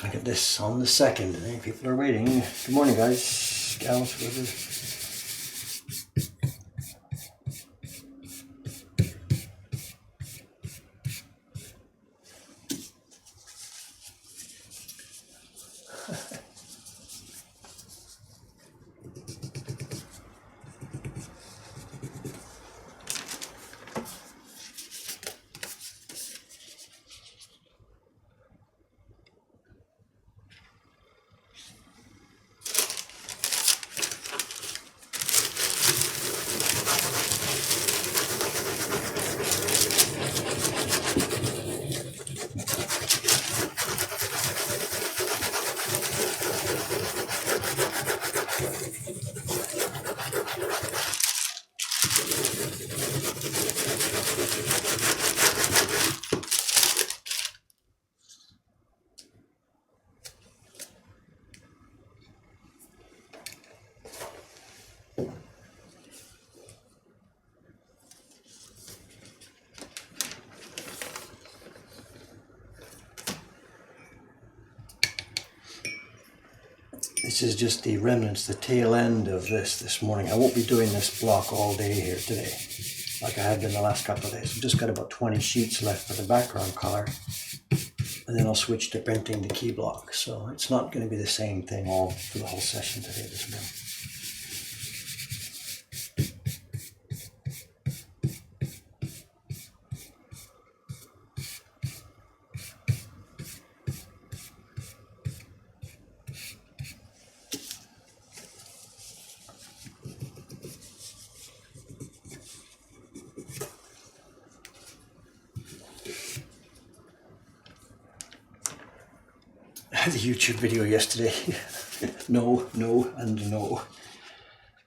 Look at this on the 2nd. I think people are waiting. Good morning, guys, gals, whatever. This is just the remnants, the tail end of this morning. I won't be doing this block all day here today, like I have been the last couple of days. I've just got about 20 sheets left for the background color, and then I'll switch to printing the key block. So it's not going to be the same thing all for the whole session today this morning. The YouTube video yesterday. No, and no.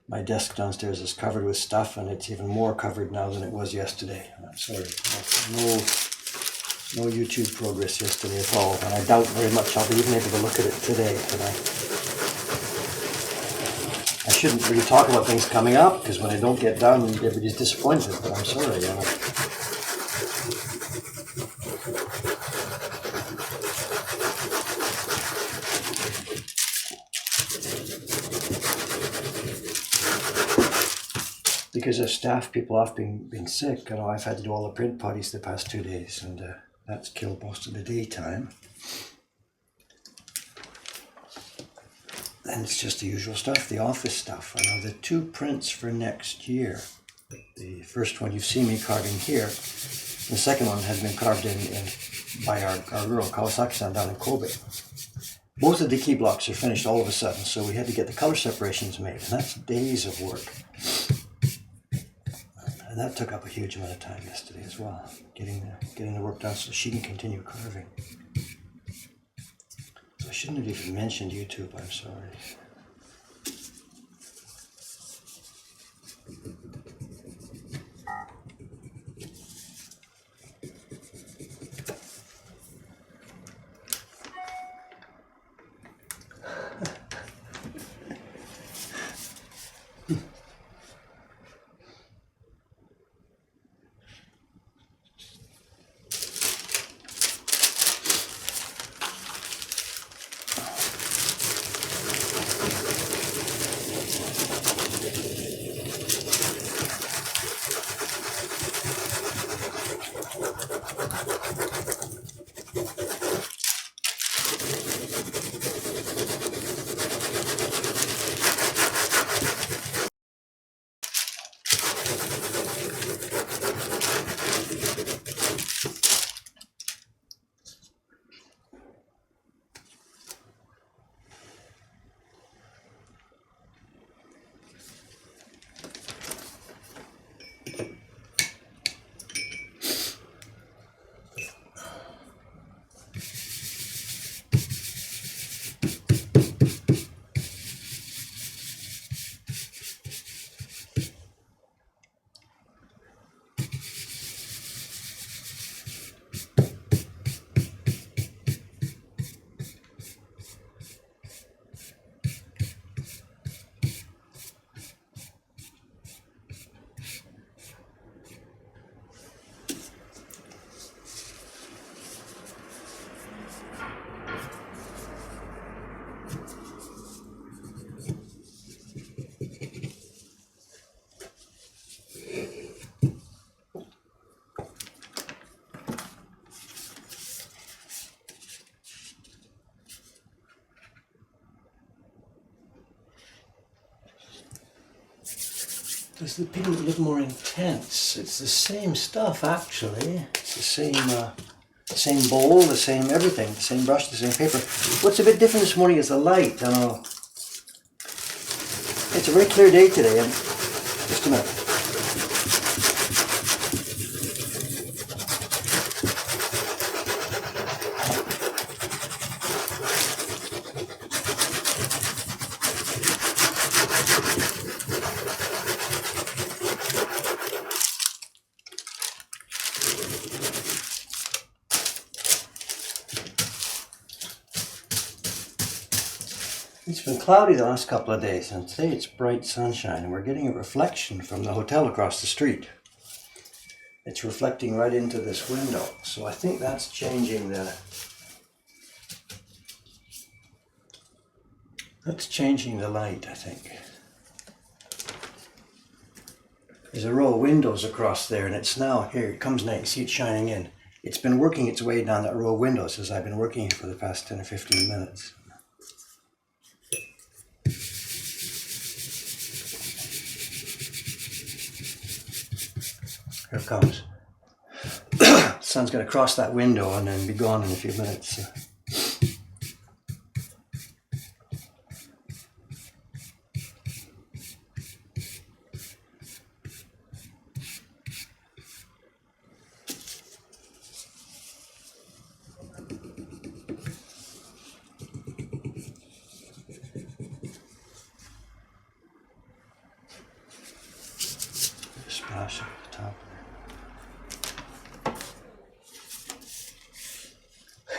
My desk downstairs is covered with stuff, and it's even more covered now than it was yesterday. I'm sorry. No YouTube progress yesterday at all, and I doubt very much I'll be even able to look at it today. But I shouldn't really talk about things coming up, because when I don't get done, everybody's disappointed. But I'm sorry. Because of staff people off being sick, I've had to do all the print parties the past 2 days, and that's killed most of the daytime. And it's just the usual stuff, the office stuff. I know the 2 prints for next year. The first one you've seen me carving here. The second one has been carved in by our girl Kawasaki-san down in Kobe. Both of the key blocks are finished all of a sudden, so we had to get the color separations made, and that's days of work. And that took up a huge amount of time yesterday as well, getting the work done so she can continue carving. So I shouldn't have even mentioned YouTube, I'm sorry. Does the pigment look more intense? It's the same stuff actually. It's the same bowl, the same everything, the same brush, the same paper. What's a bit different this morning is the light. I don't know. It's a very clear day today. Just a minute. It's been cloudy the last couple of days, and today it's bright sunshine, and we're getting a reflection from the hotel across the street. It's reflecting right into this window, so I think that's changing the light, I think. There's a row of windows across there, and it's now, here it comes now, you see it shining in. It's been working its way down that row of windows as I've been working here for the past 10 or 15 minutes. Here it comes. The sun's going to cross that window and then be gone in a few minutes. Splash at the top.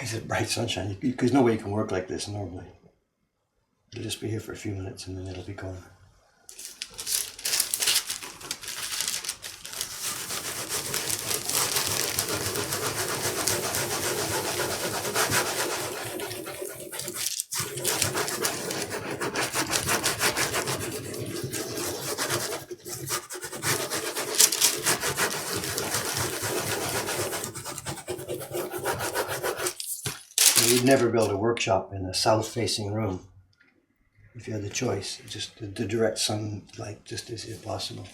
It's bright sunshine. There's no way you can work like this normally. It'll just be here for a few minutes and then it'll be gone. You'd never build a workshop in a south-facing room if you had the choice. Just the direct sunlight just is impossible.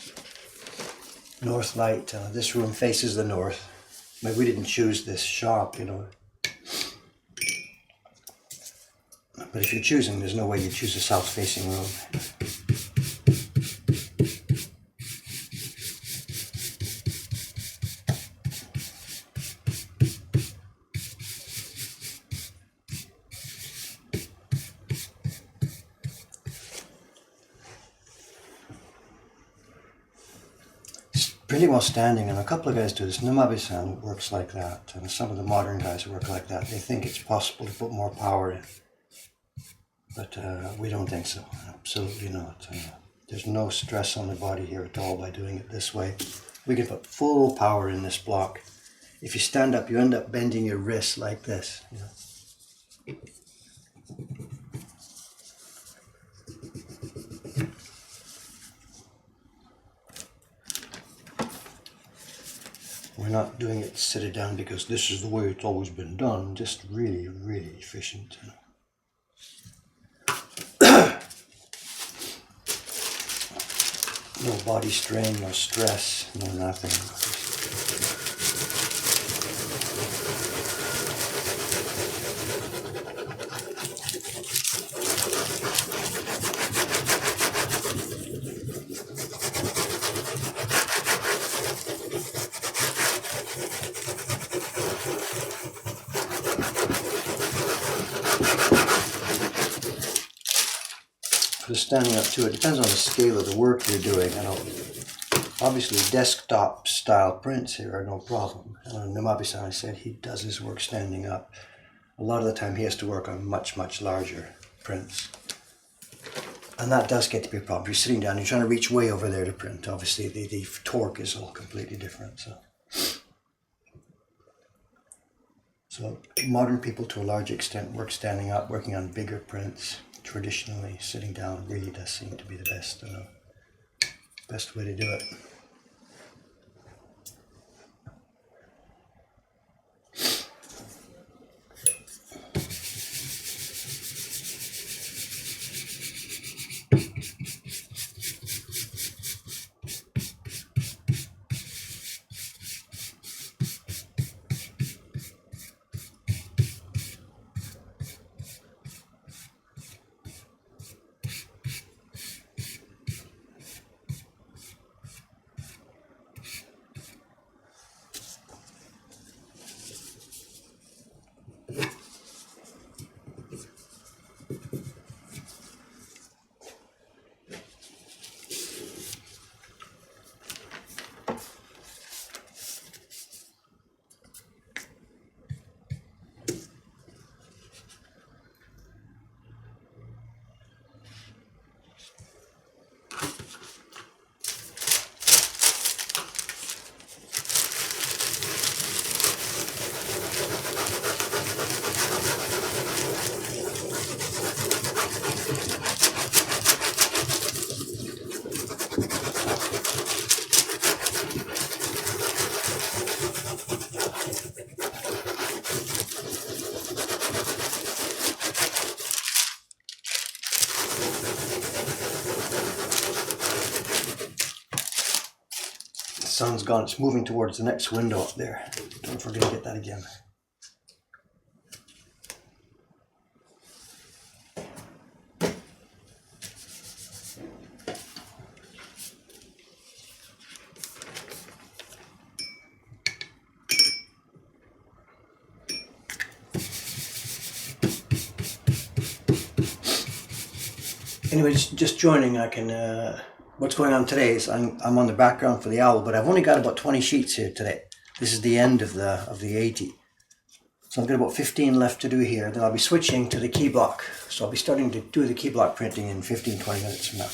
North light. This room faces the north. But we didn't choose this shop, you know. But if you're choosing, there's no way you choose a south-facing room. Pretty well standing, and a couple of guys do this. Namabe-san works like that, and some of the modern guys work like that. They think it's possible to put more power in, but we don't think so. Absolutely not. There's no stress on the body here at all by doing it this way. We can put full power in this block. If you stand up, you end up bending your wrist like this. You know. We're not doing it sit it down because this is the way it's always been done. Just really, really efficient. No body strain, no stress, no nothing. Standing up to it depends on the scale of the work you're doing. Obviously desktop style prints here are no problem. Namabe-san said he does his work standing up. A lot of the time he has to work on much, much larger prints. And that does get to be a problem. If you're sitting down, you're trying to reach way over there to print. Obviously the torque is all completely different. So modern people to a large extent work standing up, working on bigger prints. Traditionally, sitting down really does seem to be the best way to do it. sun's gone. It's moving towards the next window up there. Don't know if we're going to get that again. Anyway, just joining, I can, what's going on today is I'm on the background for the owl, but I've only got about 20 sheets here today. This is the end of the 80. So I've got about 15 left to do here. Then I'll be switching to the key block. So I'll be starting to do the key block printing in 15-20 minutes from now.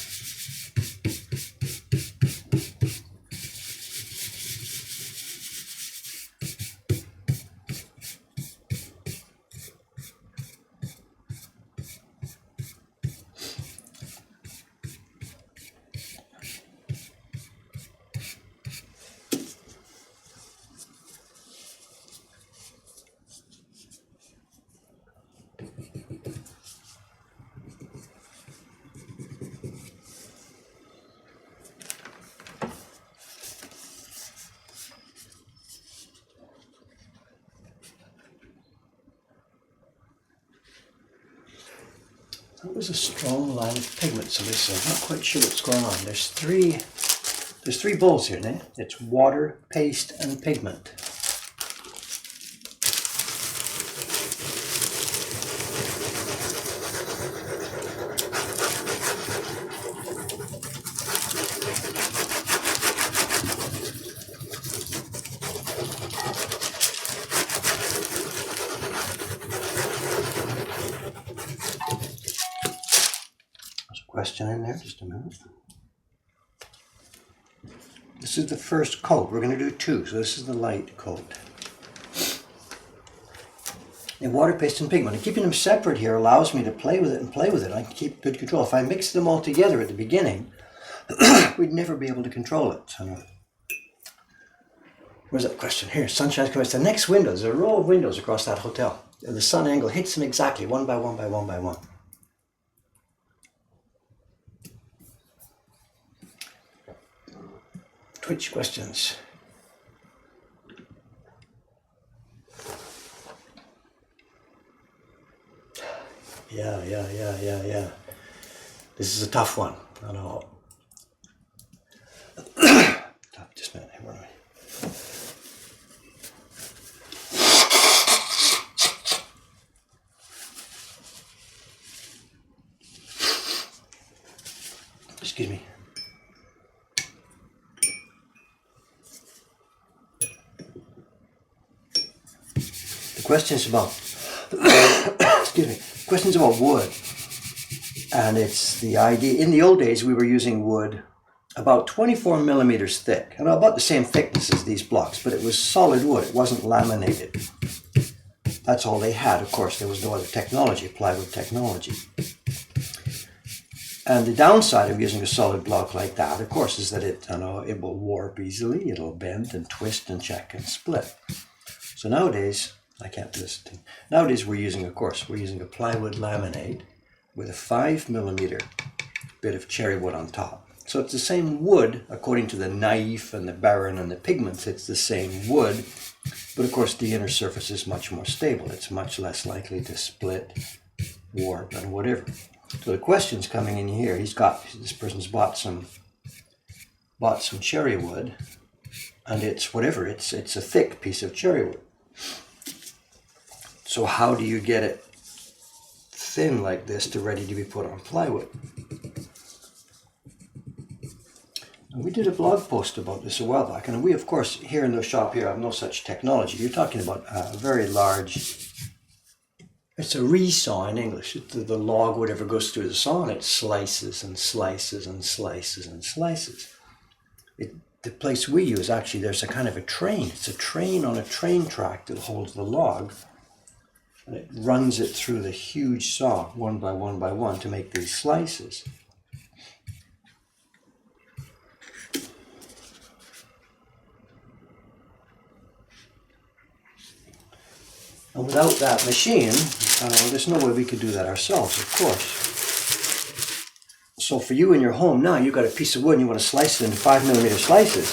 That was a strong line of pigment, so I'm not quite sure what's going on. There's three bowls here, eh? It's water, paste, and pigment. Question in there, just a minute. This is the first coat. We're going to do two, so this is the light coat. And water, paste, and pigment. And keeping them separate here allows me to play with it and play with it. I can keep good control. If I mix them all together at the beginning, we'd never be able to control it. Where's that question? Here, sunshine's coming. It's the next window. There's a row of windows across that hotel. And the sun angle hits them exactly, one by one by one by one. Twitch questions. Yeah. This is a tough one. I know. Just a minute. Where am I? Excuse me. Questions about excuse me, questions about wood, and it's the idea. In the old days, we were using wood about 24 millimeters thick, and about the same thickness as these blocks, but it was solid wood. It wasn't laminated. That's all they had. Of course, there was no other technology, plywood technology. And the downside of using a solid block like that, of course, is that it will warp easily. It'll bend and twist and check and split. So nowadays, I can't do this thing. Nowadays we're using a plywood laminate with a 5 millimeter bit of cherry wood on top. So it's the same wood, according to the knife and the barren and the pigments, it's the same wood, but of course the inner surface is much more stable. It's much less likely to split, warp, and whatever. So the question's coming in here. This person's bought some cherry wood, and it's a thick piece of cherry wood. So how do you get it thin like this to ready to be put on plywood? And we did a blog post about this a while back, and we, of course, here in the shop here have no such technology. You're talking about a very large, it's a resaw in English. The log, whatever goes through the saw, and it slices and slices and slices and slices. The place we use, actually, there's a kind of a train. It's a train on a train track that holds the log. And it runs it through the huge saw, one by one by one, to make these slices. And without that machine, there's no way we could do that ourselves, of course. So for you in your home now, you've got a piece of wood and you want to slice it into 5 millimeter slices.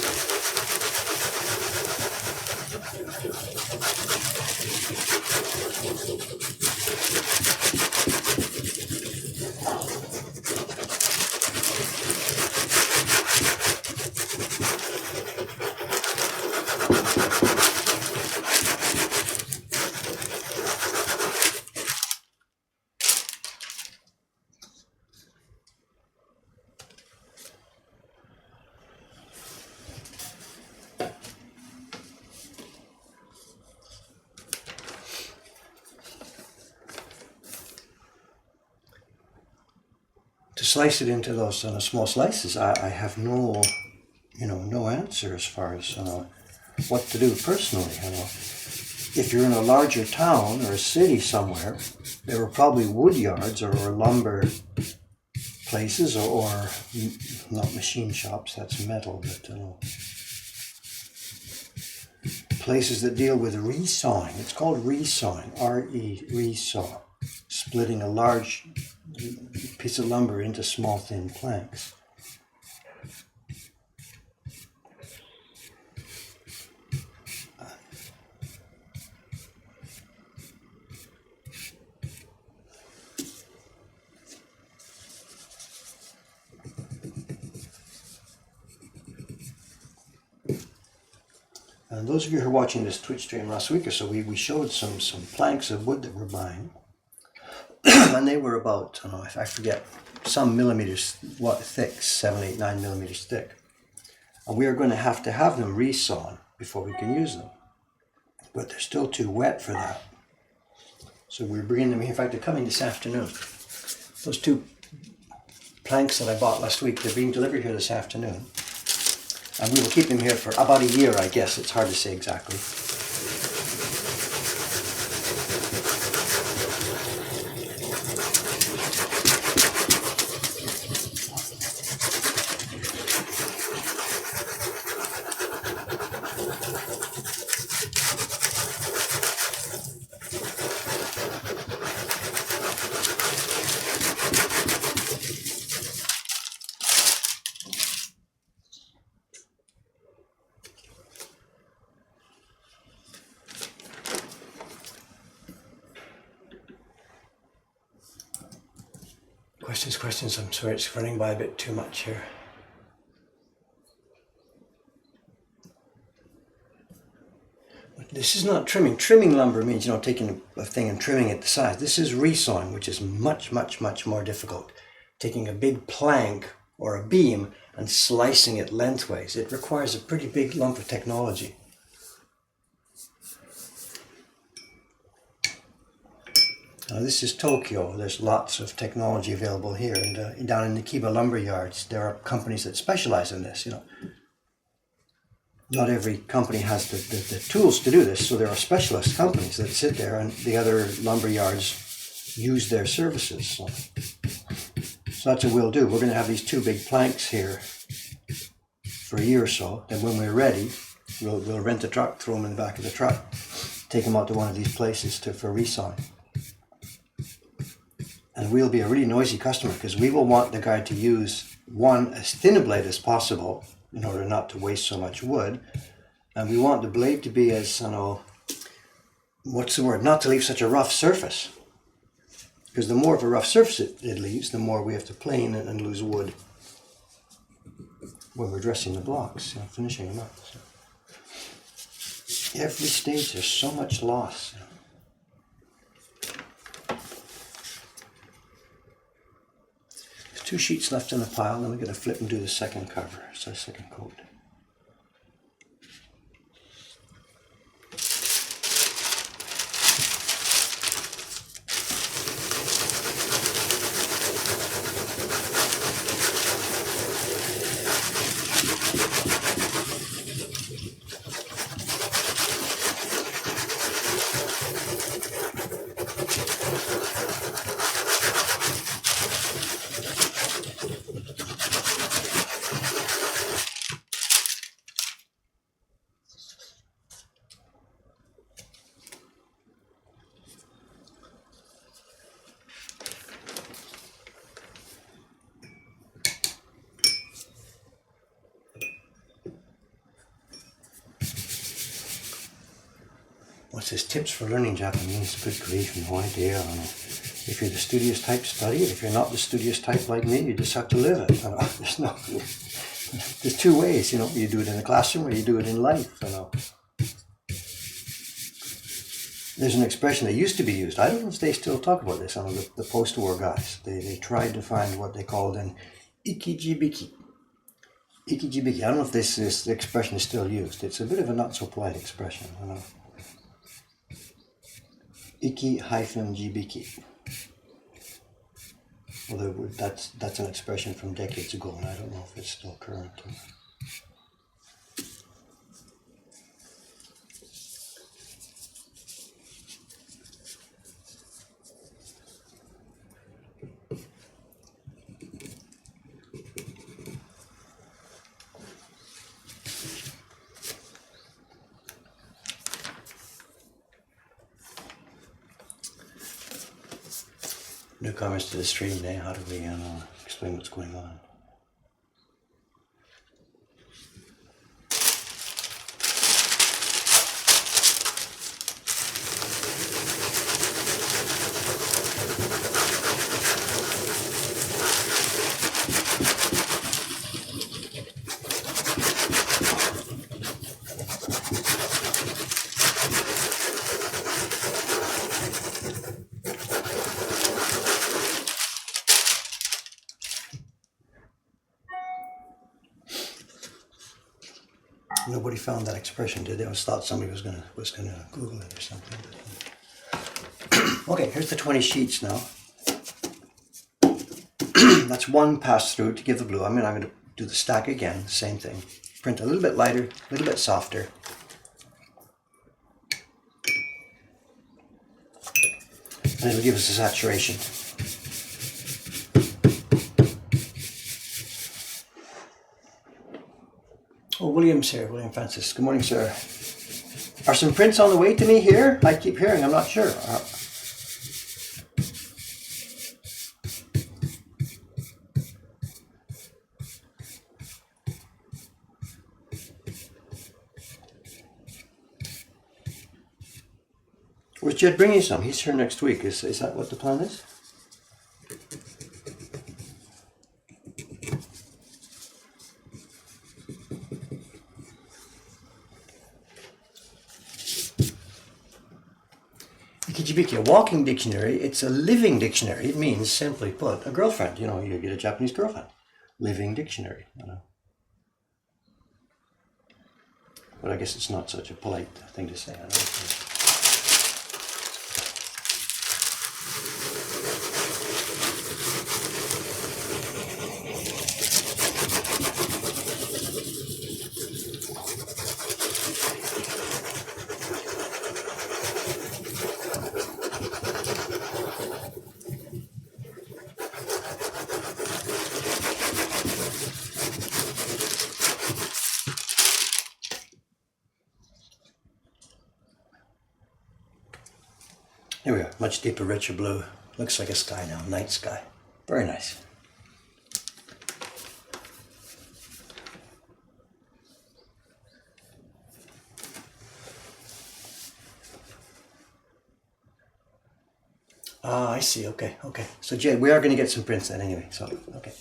slice it into those small slices, I have no, no answer as far as what to do personally. If you're in a larger town or a city somewhere, there were probably wood yards or lumber places, or not machine shops, that's metal, but places that deal with resawing. It's called resawing, resaw, splitting a large piece of lumber into small thin planks. And those of you who are watching this Twitch stream last week or so, we showed some planks of wood that we're buying. And they were about, I forget, some millimeters thick, 7, 8, 9 millimeters thick. And we are going to have them resawn before we can use them. But they're still too wet for that. So we're bringing them here. In fact, they're coming this afternoon. Those 2 planks that I bought last week, they're being delivered here this afternoon. And we will keep them here for about a year, I guess. It's hard to say exactly. Questions. I'm sorry, it's running by a bit too much here. This is not trimming. Trimming lumber means, taking a thing and trimming it to size. This is resawing, which is much, much, much more difficult. Taking a big plank or a beam and slicing it lengthways. It requires a pretty big lump of technology. Now, this is Tokyo. There's lots of technology available here, and down in the Kiba lumber yards, there are companies that specialize in this. Not every company has the tools to do this, so there are specialist companies that sit there, and the other lumber yards use their services. So that's what we'll do. We're going to have these 2 big planks here for a year or so. Then when we're ready, we'll rent a truck, throw them in the back of the truck, take them out to one of these places for resawing. And we'll be a really noisy customer because we will want the guy to use as thin a blade as possible in order not to waste so much wood. And we want the blade to be as, not to leave such a rough surface. Because the more of a rough surface it leaves, the more we have to plane and lose wood when we're dressing the blocks, finishing them up. So every stage there's so much loss. There's 2 sheets left in the pile, then we're going to flip and do the second cover, so second coat. What's this? Tips for learning Japanese? Good grief, no idea. If you're the studious type, study it. If you're not the studious type like me, you just have to live it. There's 2 ways, You do it in the classroom or you do it in life. There's an expression that used to be used. I don't know if they still talk about this. The post-war guys. They tried to find what they called an ikijibiki. Ikijibiki. I don't know if the expression is still used. It's a bit of a not so polite expression. Iki-jibiki. Although that's an expression from decades ago, and I don't know if it's still current. Newcomers to the stream, eh? How do we explain what's going on? Nobody found that expression, did they? I always thought somebody was gonna Google it or something. Okay, here's the 20 sheets now. That's one pass through to give the blue. I'm gonna do the stack again, same thing. Print a little bit lighter, a little bit softer. And it'll give us a saturation. Oh, William's here, William Francis. Good morning, sir. Are some prints on the way to me here? I keep hearing, I'm not sure. Was Jed bringing some? He's here next week. Is that what the plan is? Ikijibiki, a walking dictionary. It's a living dictionary. It means, simply put, a girlfriend. You know, you get a Japanese girlfriend. Living dictionary, you know. But I guess it's not such a polite thing to say. I don't know. Here we are, much deeper, richer blue. Looks like a sky now, night sky. Very nice. Ah, I see, okay. So Jay, we are going to get some prints then anyway, so, okay.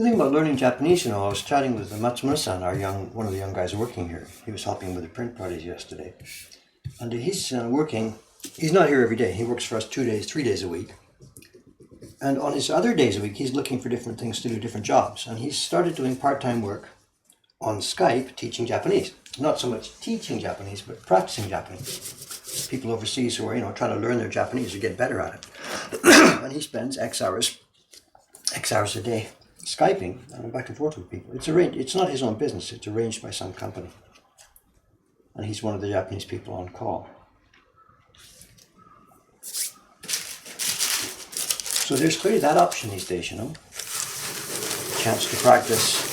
The thing about learning Japanese, I was chatting with Matsumura-san, one of the young guys working here. He was helping with the print parties yesterday. And he's working, he's not here every day. He works for us 3 days a week. And on his other days a week, he's looking for different things to do, different jobs. And he's started doing part-time work on Skype teaching Japanese. Not so much teaching Japanese, but practicing Japanese. People overseas who are, trying to learn their Japanese or get better at it. And he spends X hours a day Skyping back and forth with people. It's arranged. It's not his own business. It's arranged by some company. And he's one of the Japanese people on call. So there's clearly that option these days, Chance to practice.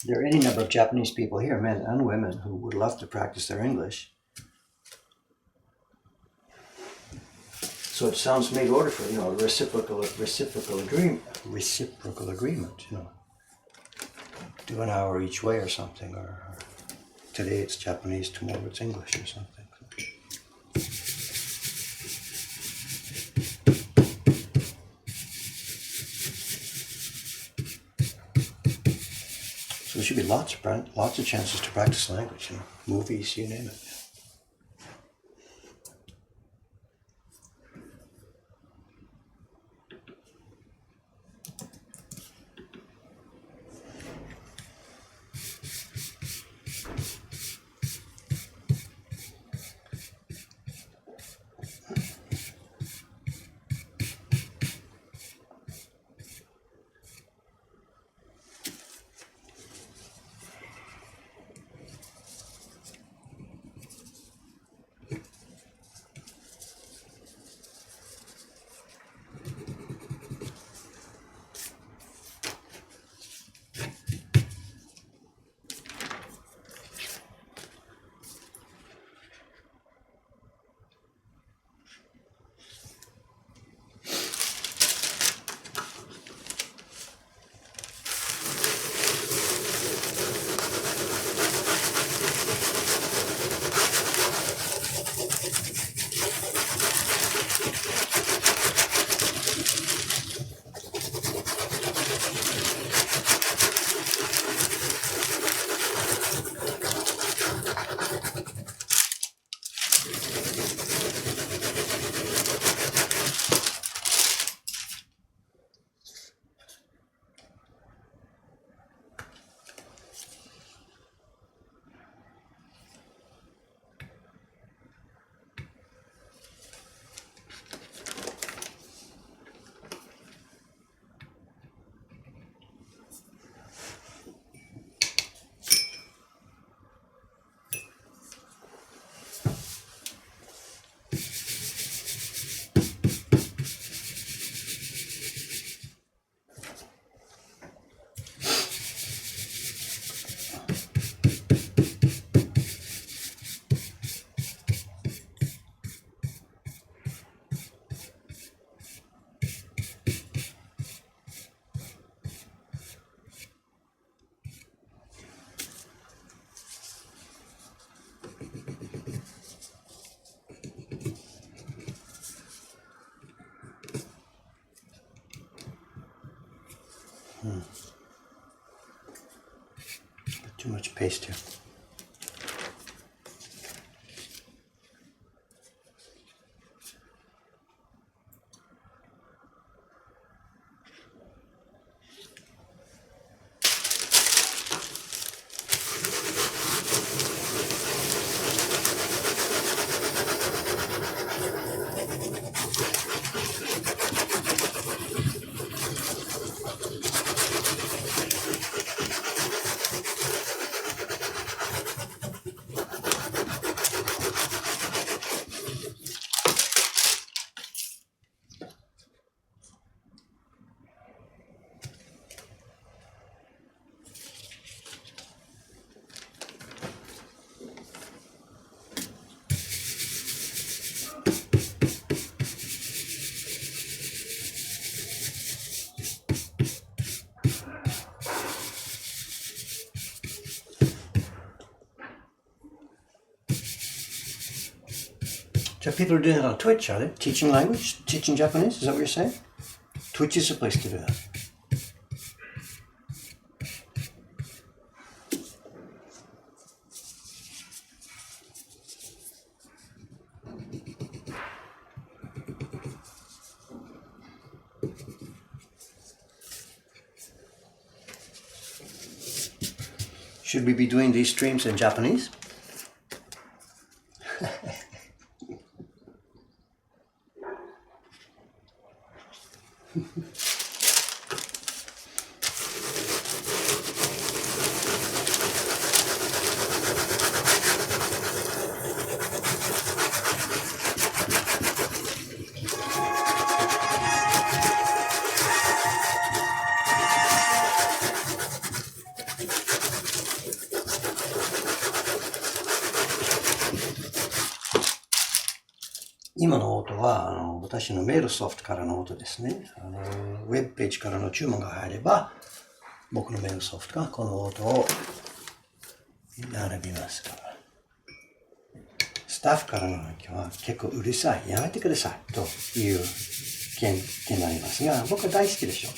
There are any number of Japanese people here, men and women, who would love to practice their English. So it sounds made order for, a reciprocal agreement, Do an hour each way or something, or today it's Japanese, tomorrow it's English or something. So there should be lots of chances to practice language, movies, you name it. Too much paste here. So people are doing it on Twitch, are they? Teaching language? Teaching Japanese? Is that what you're saying? Twitch is a place to do that. Should we be doing these streams in Japanese?今の音は私のメールソフトからの音ですね。ウェブページからの注文が入れば、僕のメールソフトがこの音を並びますから。スタッフからの今日は結構うるさい、やめてくださいという件になりますが、僕は大好きでしょう。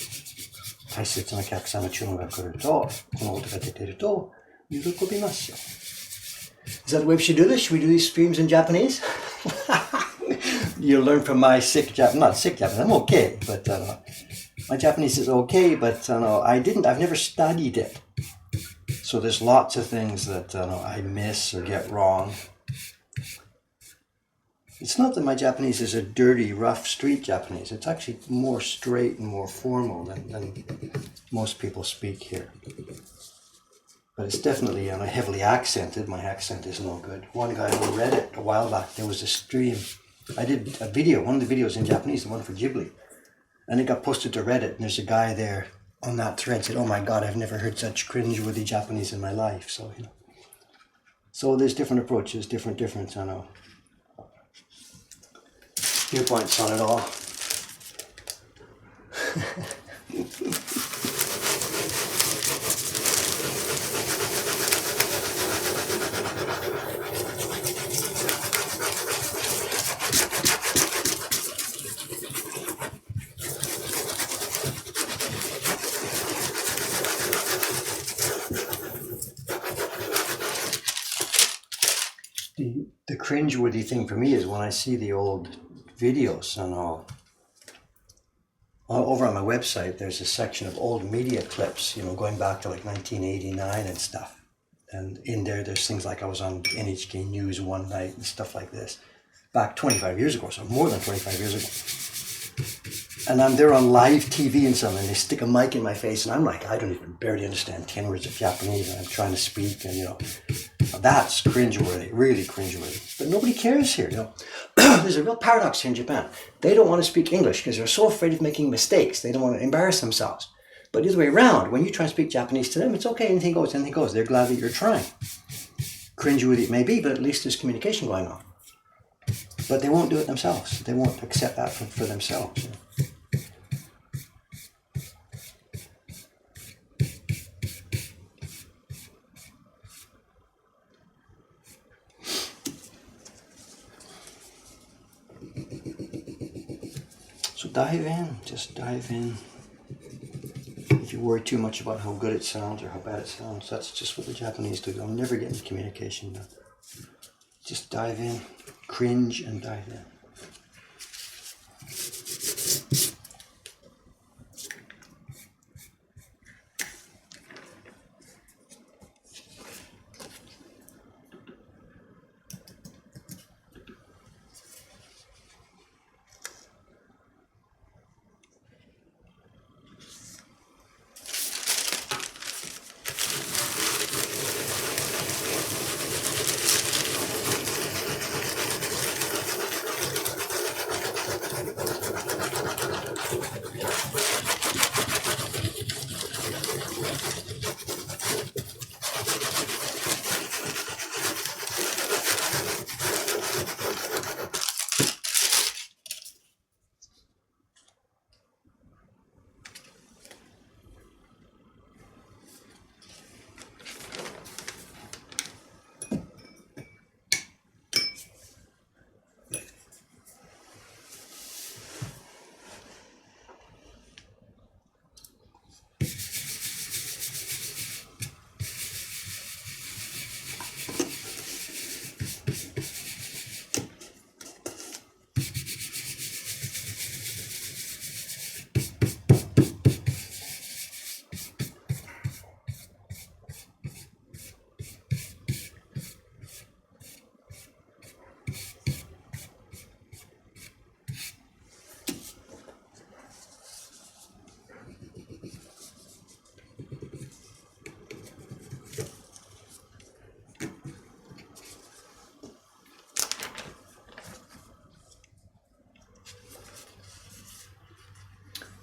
大切なお客さんの注文が来ると、この音が出ていると喜びますよ。Is that the way we should do this? Should we do these streams in Japanese? You'll learn from my sick Japanese. Not sick Japanese. I'm okay, but my Japanese is okay. But I've never studied it, so there's lots of things that I miss or get wrong. It's not that my Japanese is a dirty, rough street Japanese. It's actually more straight and more formal than most people speak here. But it's definitely heavily accented. My accent is no good. One guy on Reddit a while back, there was a stream. I did a video, one of the videos in Japanese, the one for Ghibli. And it got posted to Reddit, and there's a guy there on that thread said, oh my God, I've never heard such cringeworthy Japanese in my life. So, So there's different approaches, different, viewpoints on it all. The cringeworthy thing for me is when I see the old videos and all. Over on my website, there's a section of old media clips, going back to like 1989 and stuff. And in there's things like I was on NHK News one night and stuff like this. Back 25 years ago, so more than 25 years ago. And I'm there on live TV and something, and they stick a mic in my face, and I'm like, I don't even barely understand 10 words of Japanese, and I'm trying to speak, and that's cringeworthy, really cringeworthy. But nobody cares here, There's a real paradox here in Japan. They don't want to speak English because they're so afraid of making mistakes. They don't want to embarrass themselves. But the other way around, when you try to speak Japanese to them, it's okay, anything goes, anything goes. They're glad that you're trying. Cringeworthy it may be, but at least there's communication going on. But they won't do it themselves. They won't accept that for themselves. So dive in, just dive in. If you worry too much about how good it sounds or how bad it sounds, that's just what the Japanese do. They'll never get any communication done. Just dive in, cringe and dive in.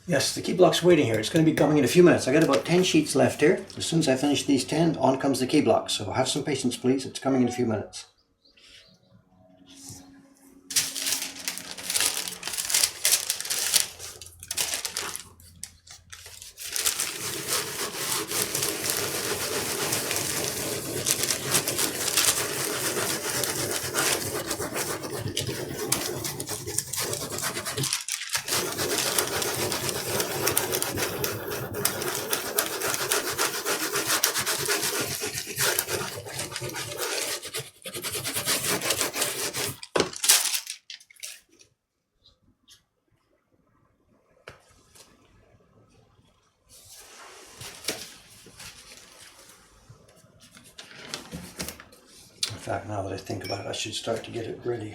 Yes, the key block's waiting here. It's going to be coming in a few minutes. I got about 10 sheets left here. As soon as I finish these 10, on comes the key block. So have some patience, please. It's coming in a few minutes. In fact, now that I think about it, I should start to get it ready.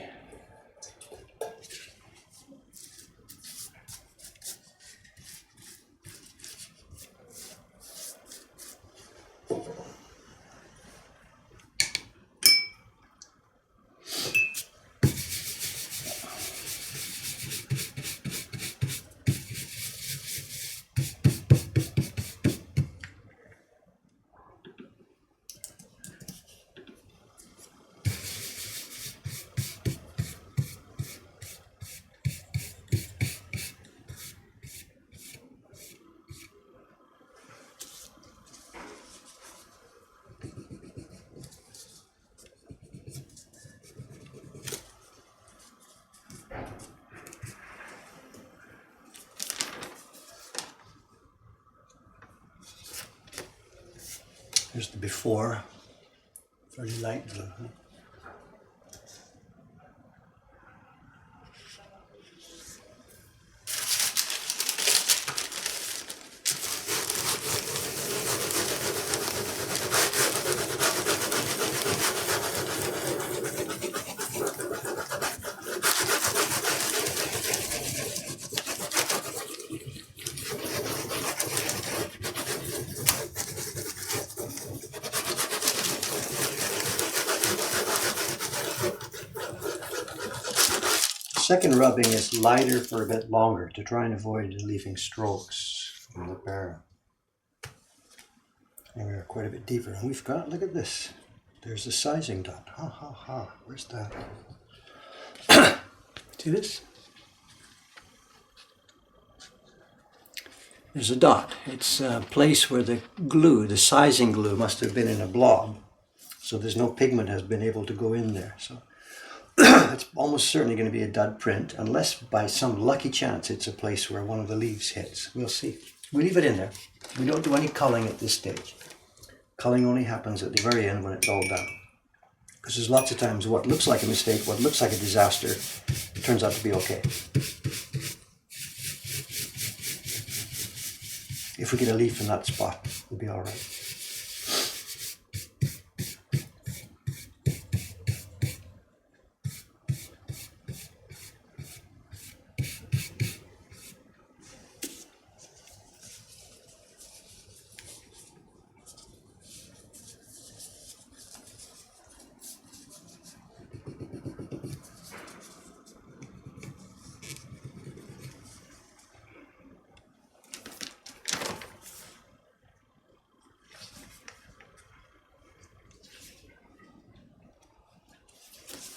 Here's the before, very light blue. Second rubbing is lighter for a bit longer to try and avoid leaving strokes from the barrel. And we're quite a bit deeper. And we've got, look at this. There's the sizing dot. Ha ha ha. Where's that? See this? There's a dot. It's a place where the glue, the sizing glue, must have been in a blob. So there's no pigment has been able to go in there. So it's almost certainly going to be a dud print, unless by some lucky chance it's a place where one of the leaves hits. We'll see. We leave it in there. We don't do any culling at this stage. Culling only happens at the very end when it's all done. Because there's lots of times what looks like a mistake, what looks like a disaster, turns out to be okay. If we get a leaf in that spot, we'll be all right.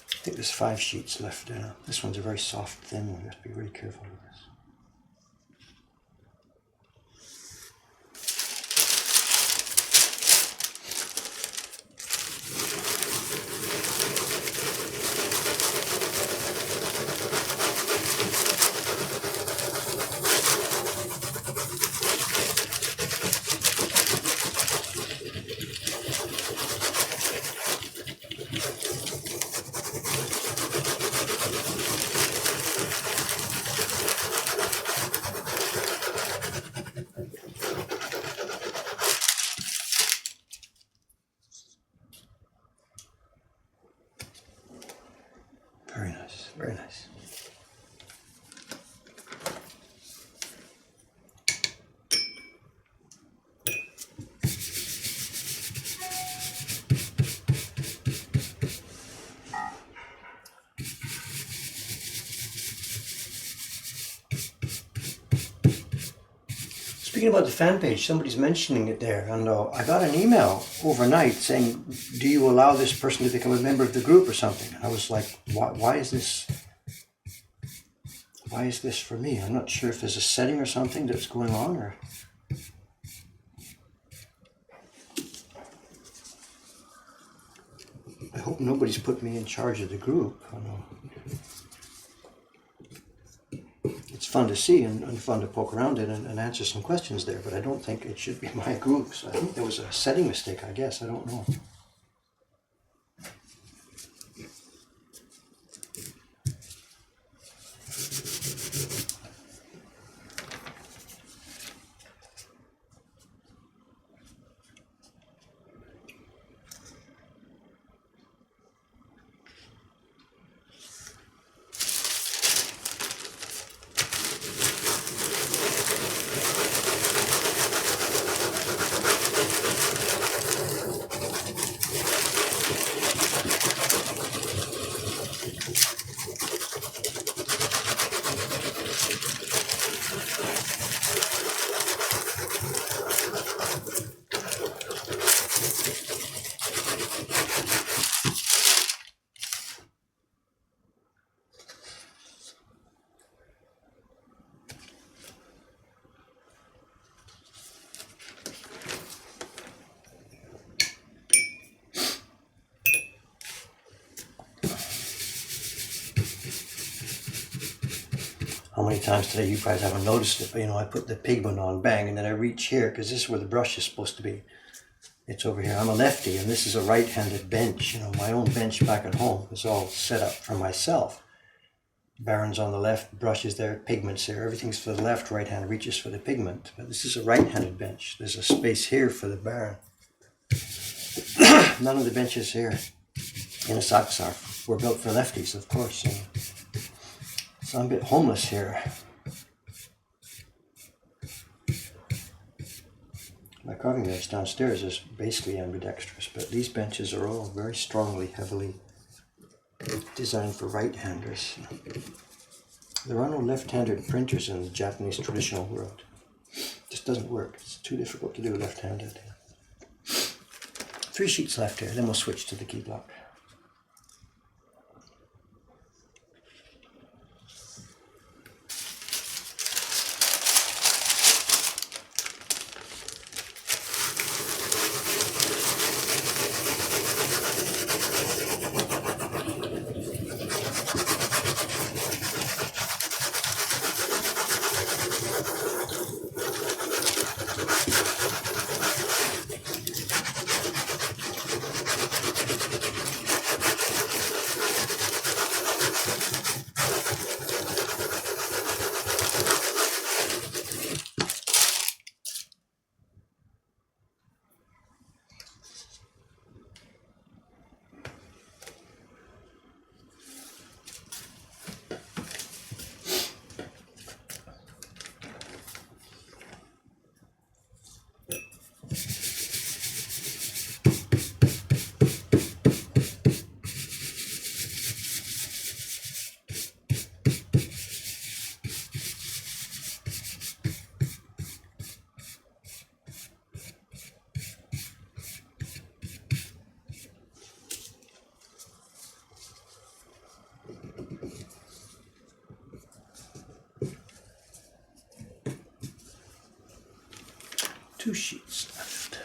I think there's 5 sheets left now. This one's a very soft, thin one. You have to be really careful with this. Very nice, very nice. Speaking about the fan page, somebody's mentioning it there, and I got an email overnight saying, "Do you allow this person to become a member of the group or something?" And I was like, "Why is this? Why is this for me?" I'm not sure if there's a setting or something that's going on, or I hope nobody's put me in charge of the group. I know. It's fun to see and fun to poke around in and answer some questions there, but I don't think it should be my group. So I think there was a setting mistake, I guess. I don't know. How many times today you guys haven't noticed it, but I put the pigment on, bang, and then I reach here because this is where the brush is supposed to be. It's over here. I'm a lefty, and this is a right-handed bench. My own bench back at home is all set up for myself. Baron's on the left, brush is there, pigment's there. Everything's for the left, right hand reaches for the pigment. But this is a right-handed bench. There's a space here for the Baron. None of the benches here in a Saksar were built for lefties, of course. So I'm a bit homeless here. My carving bench downstairs is basically ambidextrous, but these benches are all very strongly, heavily designed for right-handers. There are no left-handed printers in the Japanese traditional world. It just doesn't work. It's too difficult to do left-handed. 3 sheets left here, then we'll switch to the key block. Two sheets left.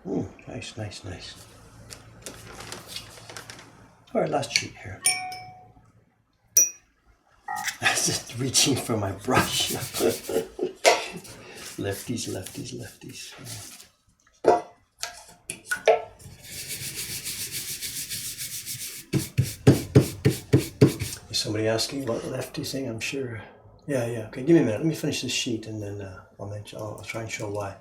Ooh, nice, nice, nice. All right, last sheet here. I was just reaching for my brush. Lefties, lefties, lefties. somebody asking about the lefty thing, I'm sure. Yeah, okay, give me a minute. Let me finish this sheet and then I'll try and show why.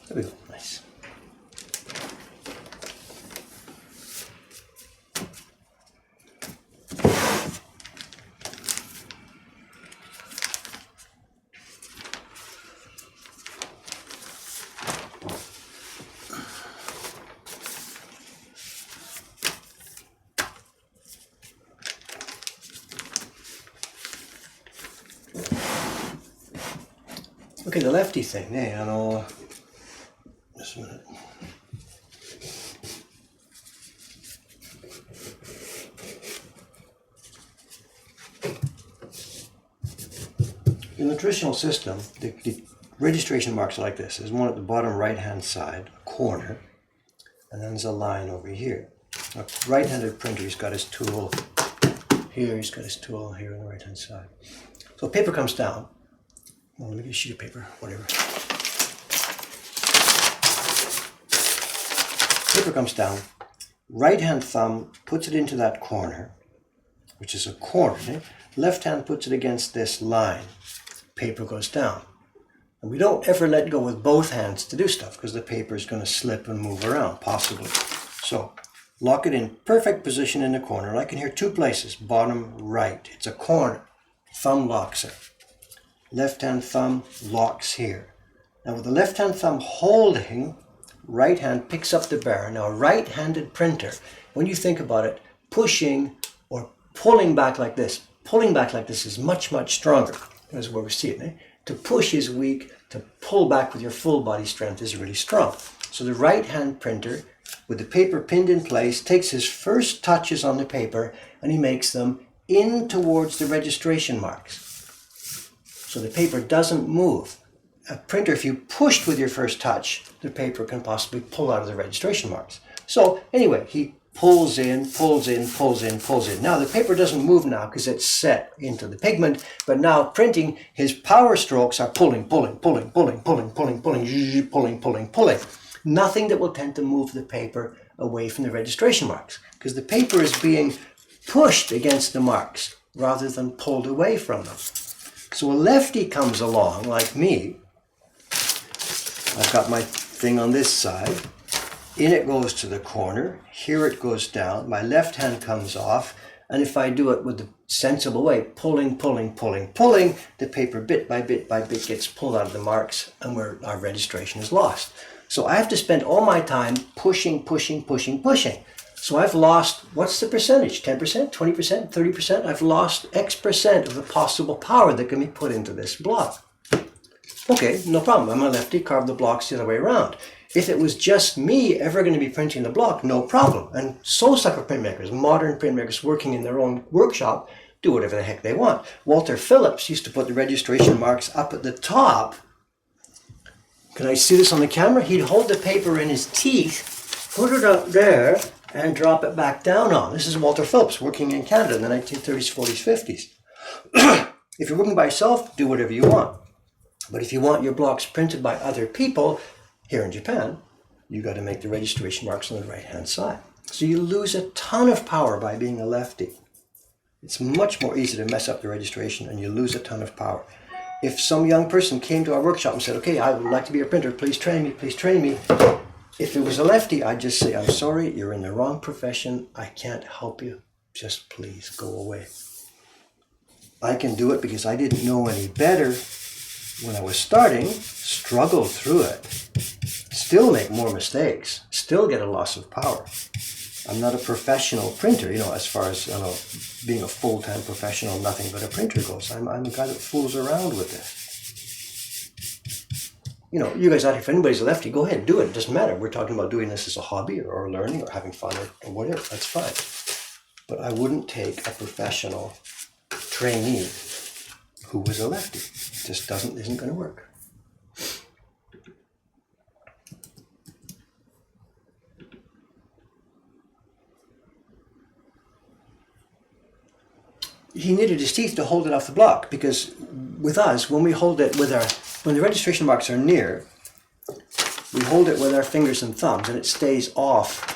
There we go, nice. Okay, the lefty thing, I know. Just a minute. In the traditional system, the registration marks are like this. There's one at the bottom right-hand side, a corner, and then there's a line over here. A right-handed printer, he's got his tool here, he's got his tool here on the right-hand side. So paper comes down. Well, let me get a sheet of paper, whatever. Paper comes down, right-hand thumb puts it into that corner, which is a corner. Left hand puts it against this line. Paper goes down. And we don't ever let go with both hands to do stuff because the paper is going to slip and move around, possibly. So lock it in perfect position in the corner. I can hear two places, bottom, right. It's a corner. Thumb locks it. Left hand thumb locks here. Now with the left hand thumb holding, right hand picks up the bar. Now a right-handed printer, when you think about it, pushing or pulling back like this is much, much stronger. That's where we see it. To push is weak, to pull back with your full body strength is really strong. So the right-hand printer, with the paper pinned in place, takes his first touches on the paper and he makes them in towards the registration marks. So the paper doesn't move. A printer, if you pushed with your first touch, the paper can possibly pull out of the registration marks. So anyway, he pulls in, pulls in, pulls in, pulls in. Now the paper doesn't move now because it's set into the pigment, but now printing, his power strokes are pulling, pulling, pulling, pulling, pulling, pulling, pulling, pulling, pulling, pulling. Nothing that will tend to move the paper away from the registration marks because the paper is being pushed against the marks rather than pulled away from them. So a lefty comes along like me. I've got my thing on this side. In it goes to the corner. Here it goes down. My left hand comes off. And if I do it with the sensible way, pulling, pulling, pulling, pulling, the paper bit by bit by bit gets pulled out of the marks and our registration is lost. So I have to spend all my time pushing, pushing, pushing, pushing. So I've lost, what's the percentage? 10%, 20%, 30%? I've lost X percent of the possible power that can be put into this block. Okay, no problem. I'm a lefty, carve the blocks the other way around. If it was just me ever going to be printing the block, no problem. And so sucker printmakers, modern printmakers working in their own workshop, do whatever the heck they want. Walter Phillips used to put the registration marks up at the top. Can I see this on the camera? He'd hold the paper in his teeth, put it up there, and drop it back down on. This is Walter Phillips working in Canada in the 1930s, 40s, 50s. If you're working by yourself, do whatever you want. But if you want your blocks printed by other people, here in Japan, you got to make the registration marks on the right-hand side. So you lose a ton of power by being a lefty. It's much more easy to mess up the registration and you lose a ton of power. If some young person came to our workshop and said, okay, I would like to be a printer, please train me, please train me. If it was a lefty, I'd just say, I'm sorry, you're in the wrong profession. I can't help you. Just please go away. I can do it because I didn't know any better when I was starting, struggle through it, still make more mistakes, still get a loss of power. I'm not a professional printer, as far as being a full-time professional, nothing but a printer goes. I'm a guy that fools around with this. You guys out here, if anybody's a lefty, go ahead, do it. It doesn't matter. We're talking about doing this as a hobby or learning or having fun or whatever. That's fine. But I wouldn't take a professional trainee who was a lefty. It just isn't going to work. He needed his teeth to hold it off the block, because with us, when we hold it when the registration marks are near, we hold it with our fingers and thumbs and it stays off.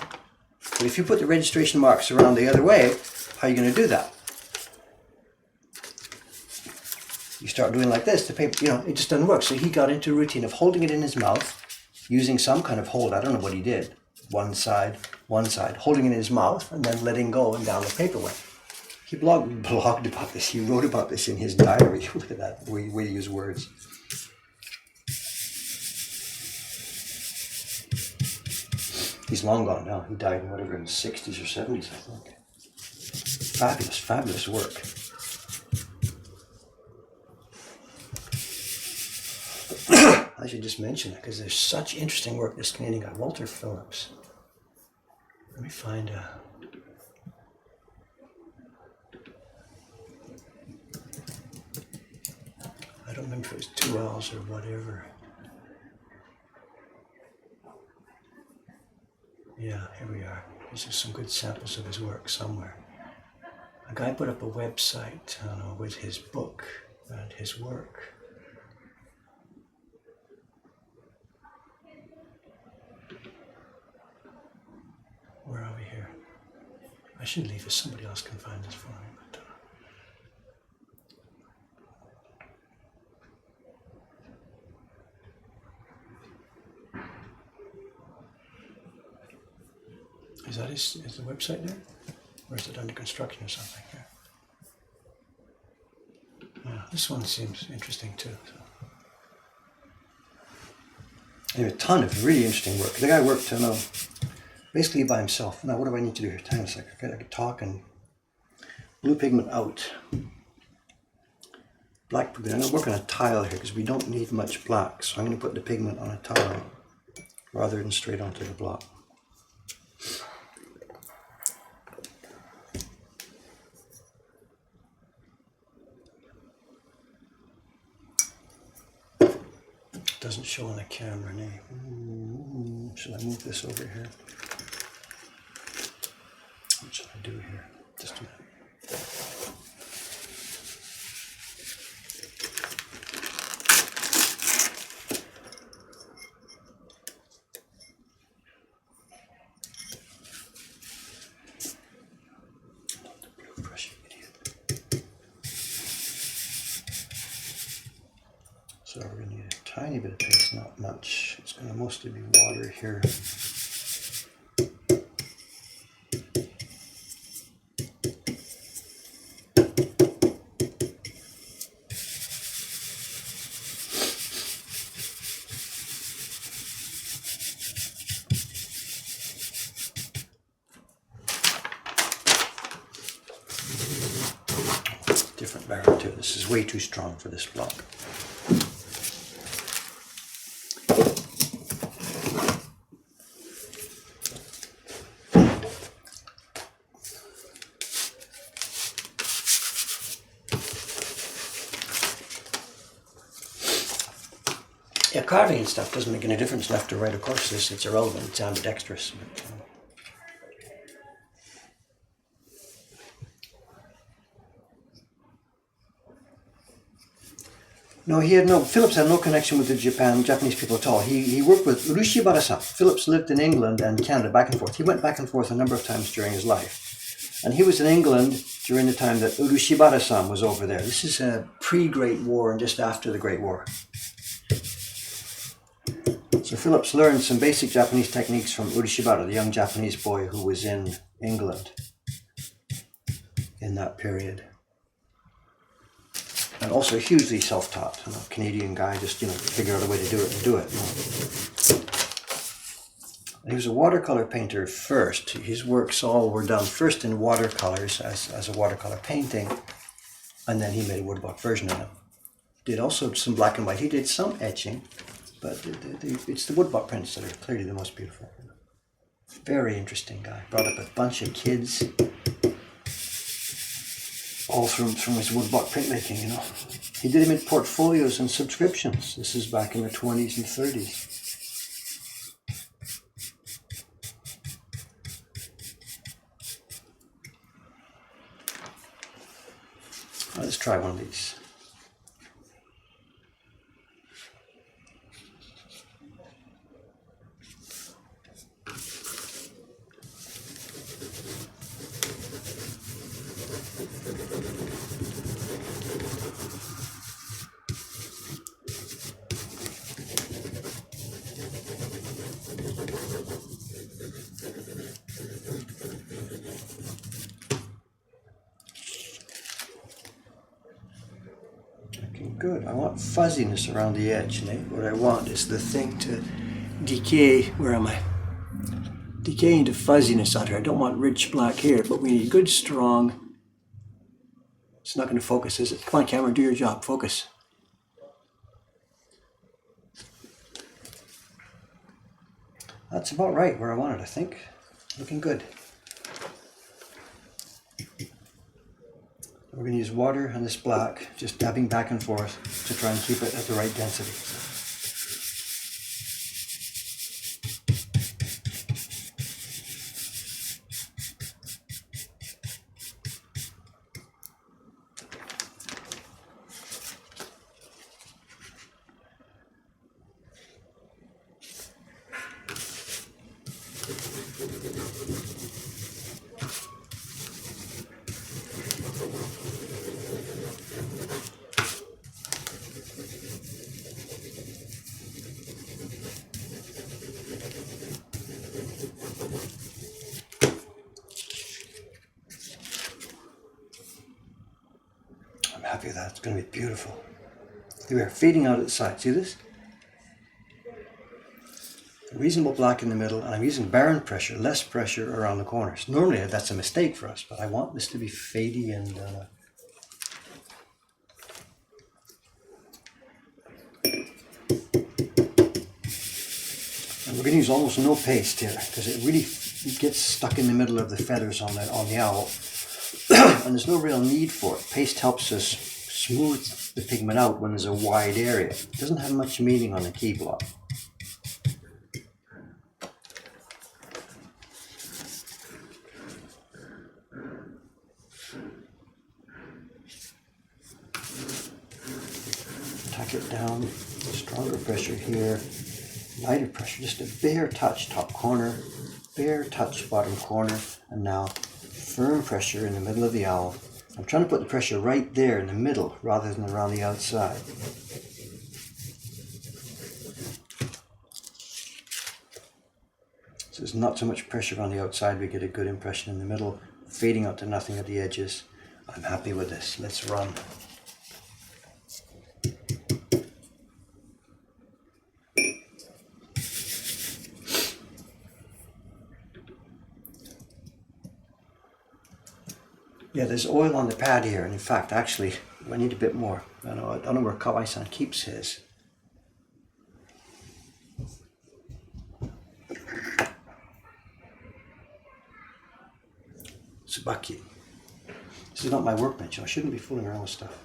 But if you put the registration marks around the other way, how are you going to do that? You start doing like this, the paper, it just doesn't work. So he got into a routine of holding it in his mouth, using some kind of hold. I don't know what he did. One side, holding it in his mouth and then letting go and down the paper went. He blogged about this. He wrote about this in his diary. Look at that, way to use words. He's long gone now. He died in whatever, in the 60s or 70s, I think. Fabulous, fabulous work. I should just mention it because there's such interesting work. This Canadian guy, Walter Phillips. Let me find I don't remember if it was 2 L's or whatever. Yeah, here we are. These are some good samples of his work somewhere. A guy put up a website, with his book and his work. Where are we here? I should leave this. Somebody else can find this for me. But, is the website there? Or is it under construction or something? Yeah, this one seems interesting too. So. Anyway, a ton of really interesting work. The guy worked, basically by himself. Now, what do I need to do here? Hang on a second. I could talk and blue pigment out. Black pigment. I'm going to work on a tile here because we don't need much black. So I'm going to put the pigment on a tile rather than straight onto the block. Doesn't show on the camera name. Should I move this over here? What should I do here? Just a minute. Not the blue brush, you idiot. So we're going to need a tiny bit of paste, not much. It's going to mostly be water here. Different barrel too. This is way too strong for this block. Yeah, carving and stuff doesn't make any difference left or right. Of course, it's irrelevant. It's ambidextrous. But, Phillips had no connection with the Japanese people at all. He worked with Urushi Barasa. Phillips lived in England and Canada back and forth. He went back and forth a number of times during his life. And he was in England during the time that Urushi Barasa was over there. This is pre-Great War and just after the Great War. So Phillips learned some basic Japanese techniques from Urishibara, the young Japanese boy who was in England in that period. And also hugely self-taught, you know, Canadian guy, just, you know, figure out a way to do it and do it. You know. He was a watercolor painter first. His works all were done first in watercolors as a watercolor painting, and then he made a woodblock version of them. Did also some black and white. He did some etching, but it's the woodblock prints that are clearly the most beautiful. Very interesting guy. Brought up a bunch of kids, all from his woodblock printmaking, you know. He did them in portfolios and subscriptions. This is back in the 20s and 30s. Let's try one of these. Good. I want fuzziness around the edge, Nate. What I want is the thing to decay. Where am I? Decay into fuzziness out here. I don't want rich black here, but we need good, strong. It's not going to focus, is it? Come on, camera, do your job. Focus. That's about right where I want it, I think. Looking good. We're going to use water and this black, just dabbing back and forth to try and keep it at the right density. Happy with that. It's going to be beautiful. We are fading out at the side. See this? A reasonable black in the middle, and I'm using barren pressure, less pressure around the corners. Normally that's a mistake for us, but I want this to be fadey and we're going to use almost no paste here because it really gets stuck in the middle of the feathers on the owl. And there's no real need for it. Paste helps us smooth the pigment out when there's a wide area. It doesn't have much meaning on the key block. Tack it down, stronger pressure here, lighter pressure, just a bare touch top corner, bare touch bottom corner, and now firm pressure in the middle of the owl. I'm trying to put the pressure right there in the middle rather than around the outside. So there's not so much pressure on the outside, we get a good impression in the middle, fading out to nothing at the edges. I'm happy with this. Let's run. Yeah, there's oil on the pad here, and in fact, actually, I need a bit more. I don't know where Kawai-san keeps his. Tsubaki. This is not my workbench. I shouldn't be fooling around with stuff.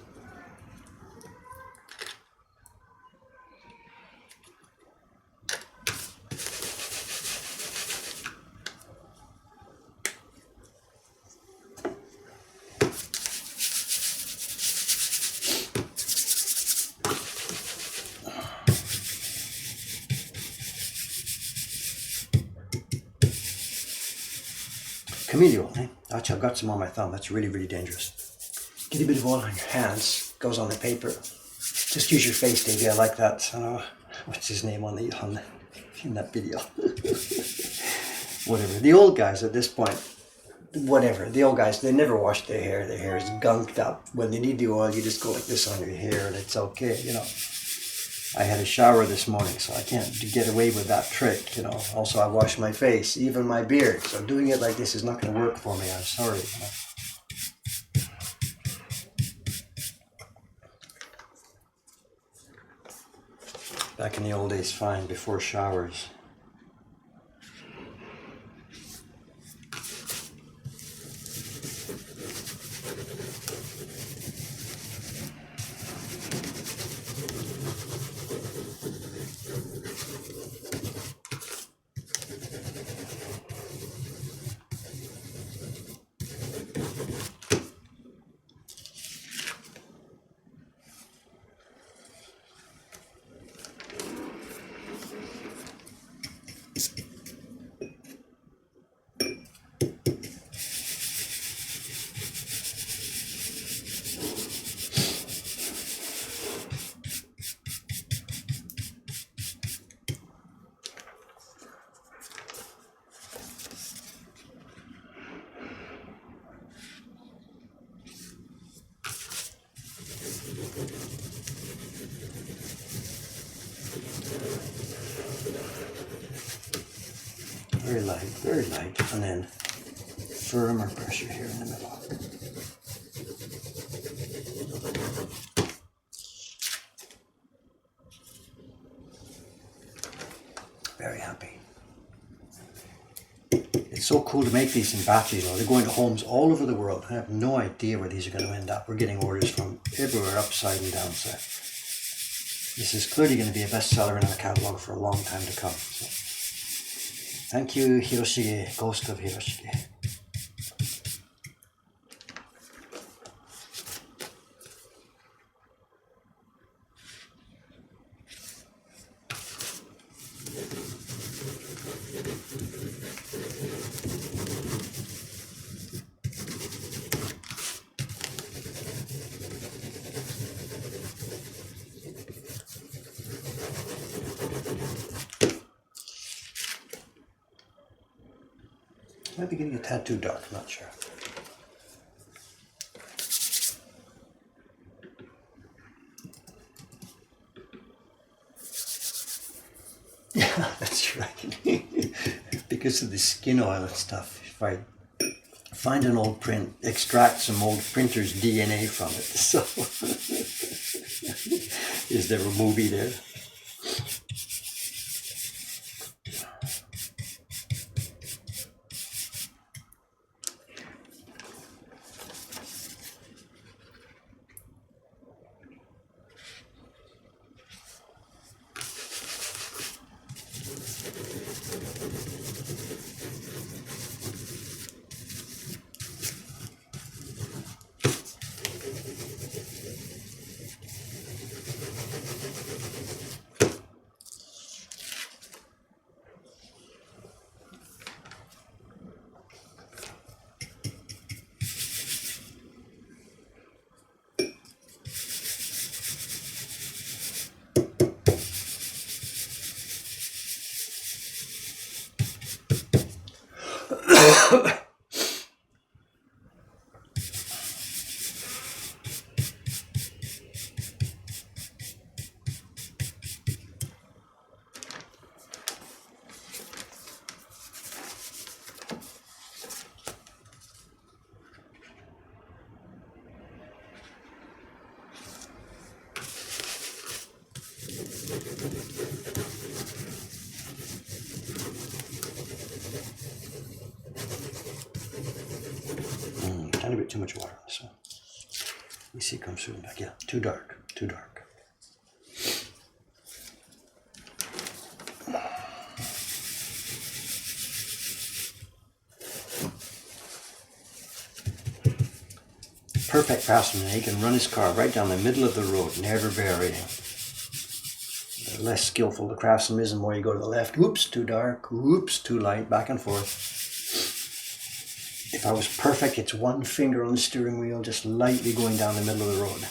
Camillo, eh? Actually, I've got some on my thumb. That's really, really dangerous. Get a bit of oil on your hands. Goes on the paper. Just use your face, Davey. I like that. I don't know what's his name on in that video. Whatever. The old guys at this point whatever. The old guys, they never wash their hair. Their hair is gunked up. When they need the oil, you just go like this on your hair and it's okay, you know. I had a shower this morning, so I can't get away with that trick, you know. Also, I wash my face, even my beard. So doing it like this is not going to work for me. I'm sorry. You know? Back in the old days, fine, before showers. Very light, and then firmer pressure here in the middle. Very happy. It's so cool to make these in batches, you know. They're going to homes all over the world. I have no idea where these are going to end up. We're getting orders from everywhere, upside and downside. This is clearly going to be a bestseller in our catalog for a long time to come. So, thank you, Hiroshige, Ghost of Hiroshige. Might be getting a tad too dark, I'm not sure. Yeah, that's right. Because of the skin oil and stuff, if I find an old print, extract some old printer's DNA from it. So, is there a movie there? Tiny bit too much water on this one. You see it comes through back. Yeah, too dark, too dark. Perfect craftsman. He can run his car right down the middle of the road, never varying. The less skillful the craftsman is, the more you go to the left. Whoops, too dark. Whoops, too light. Back and forth. If I was perfect, it's one finger on the steering wheel, just lightly going down the middle of the road.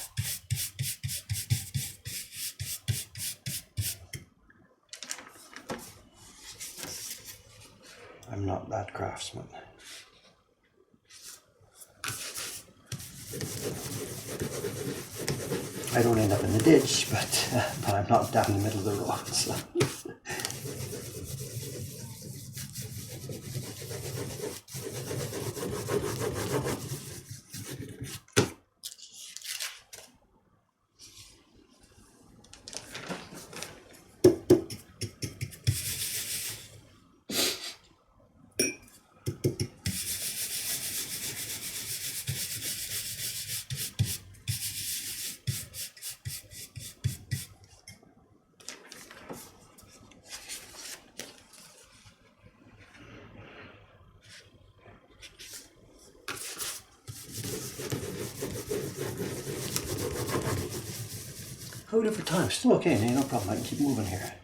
I'm not that craftsman. I don't end up in the ditch, but I'm not down in the middle of the road. So. Hold it for time. Still okay, man. No problem. I can keep moving here.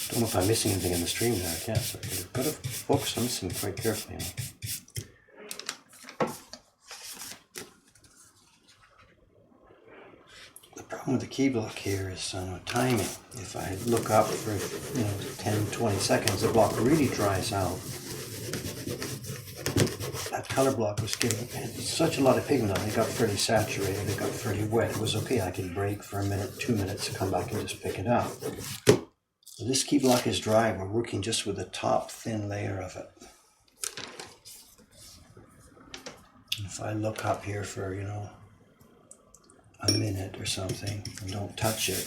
I don't know if I'm missing anything in the stream there. I can't. So I've got to focus on this thing quite carefully. You know. The problem with the key block here is timing. If I look up for 10-20 seconds, the block really dries out. That color block was given such a lot of pigment on it. It got fairly saturated. It got fairly wet. It was okay. I could break for a minute, 2 minutes, come back and just pick it up. This key block is dry. We're working just with the top thin layer of it. And if I look up here for, a minute or something and don't touch it,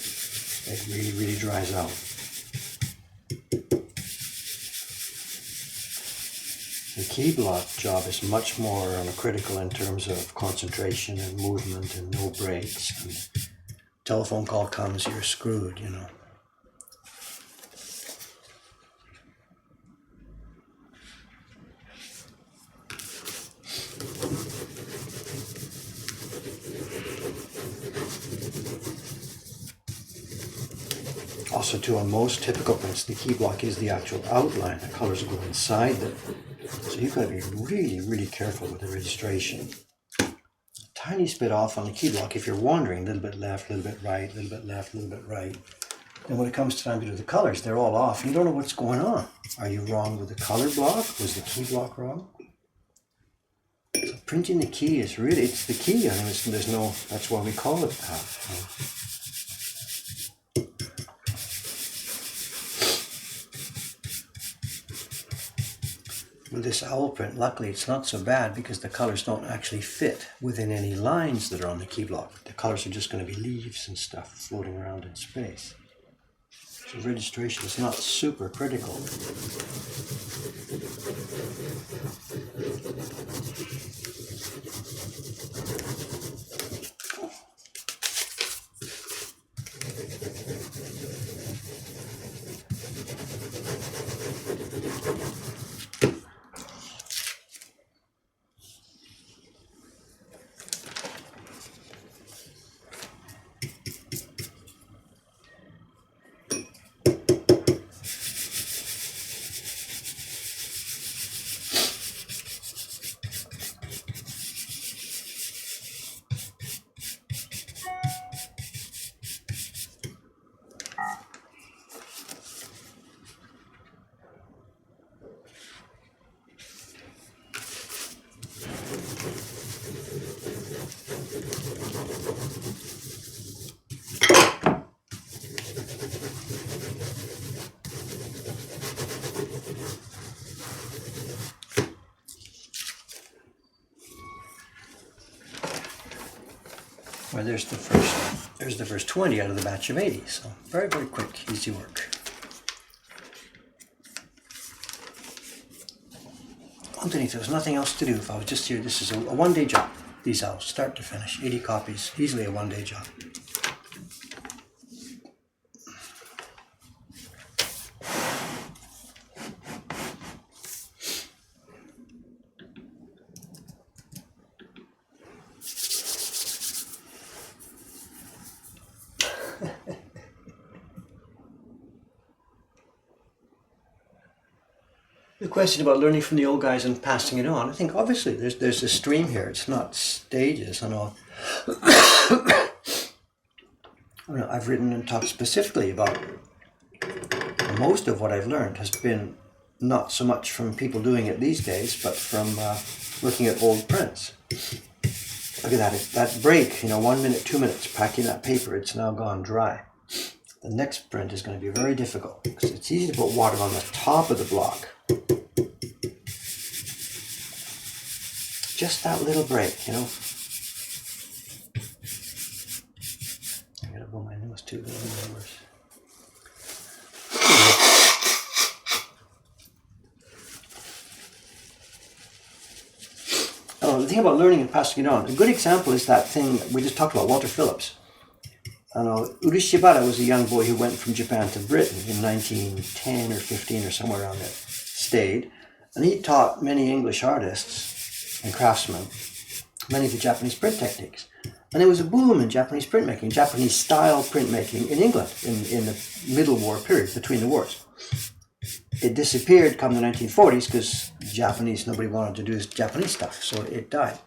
it really, really dries out. The key block job is much more critical in terms of concentration and movement and no breaks. And telephone call comes, you're screwed, Also, too, on most typical prints, the key block is the actual outline. The colors go inside them. So you've got to be really, really careful with the registration. A tiny bit off on the key block, if you're wandering, a little bit left, a little bit right, a little bit left, a little bit right. And when it comes to time to do the colors, they're all off. You don't know what's going on. Are you wrong with the color block? Was the key block wrong? So printing the key is really, it's the key. I mean, there's no, that's why we call it that. With this owl print, luckily it's not so bad because the colors don't actually fit within any lines that are on the key block. The colors are just going to be leaves and stuff floating around in space. So registration is not super critical. Well, there's the first 20 out of the batch of 80. So very, very quick, easy work. Underneath, there's nothing else to do. If I was just here, this is a one-day job. These out, start to finish, 80 copies, easily a one-day job. The question about learning from the old guys and passing it on, I think obviously there's a stream here. It's not stages. I know I've written and talked specifically about most of what I've learned has been not so much from people doing it these days, but from looking at old prints. Look at that break, 1 minute, 2 minutes, packing that paper, it's now gone dry. The next print is going to be very difficult because it's easy to put water on the top of the block. Just that little break, I gotta blow my nose too, that'll be worse. The thing about learning and passing it on, a good example is that thing we just talked about, Walter Phillips. Urishibara was a young boy who went from Japan to Britain in 1910 or 15 or somewhere around there, stayed, and he taught many English artists and craftsmen many of the Japanese print techniques. And there was a boom in Japanese printmaking, Japanese style printmaking in England in the Middle War period, between the wars. It disappeared come the 1940s because nobody wanted to do Japanese stuff, so it died.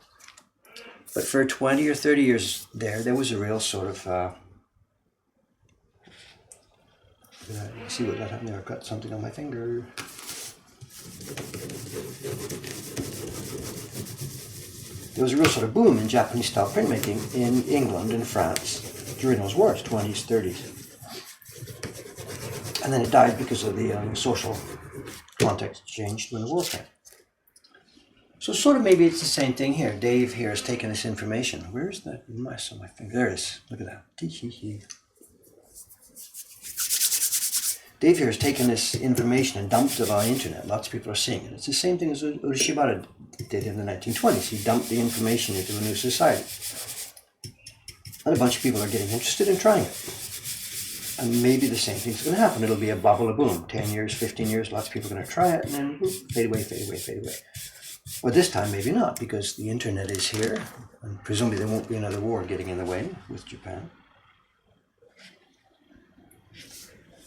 But for 20 or 30 years there was a real sort of, you see what that happened there? I've got something on my finger. There was a real sort of boom in Japanese style printmaking in England and France during those wars, 20s, 30s. And then it died because of the social context changed when the war came. So sort of maybe it's the same thing here. Dave here has taken this information. Where's that mess on my finger? There it is. Look at that. Dave here has taken this information and dumped it on the internet. Lots of people are seeing it. It's the same thing as Urishibara did in the 1920s. He dumped the information into a new society. And a bunch of people are getting interested in trying it. And maybe the same thing's going to happen. It'll be a bubble of boom. 10 years, 15 years, lots of people are going to try it, and then fade away, fade away, fade away. Well, this time maybe not, because the internet is here, and presumably there won't be another war getting in the way with Japan.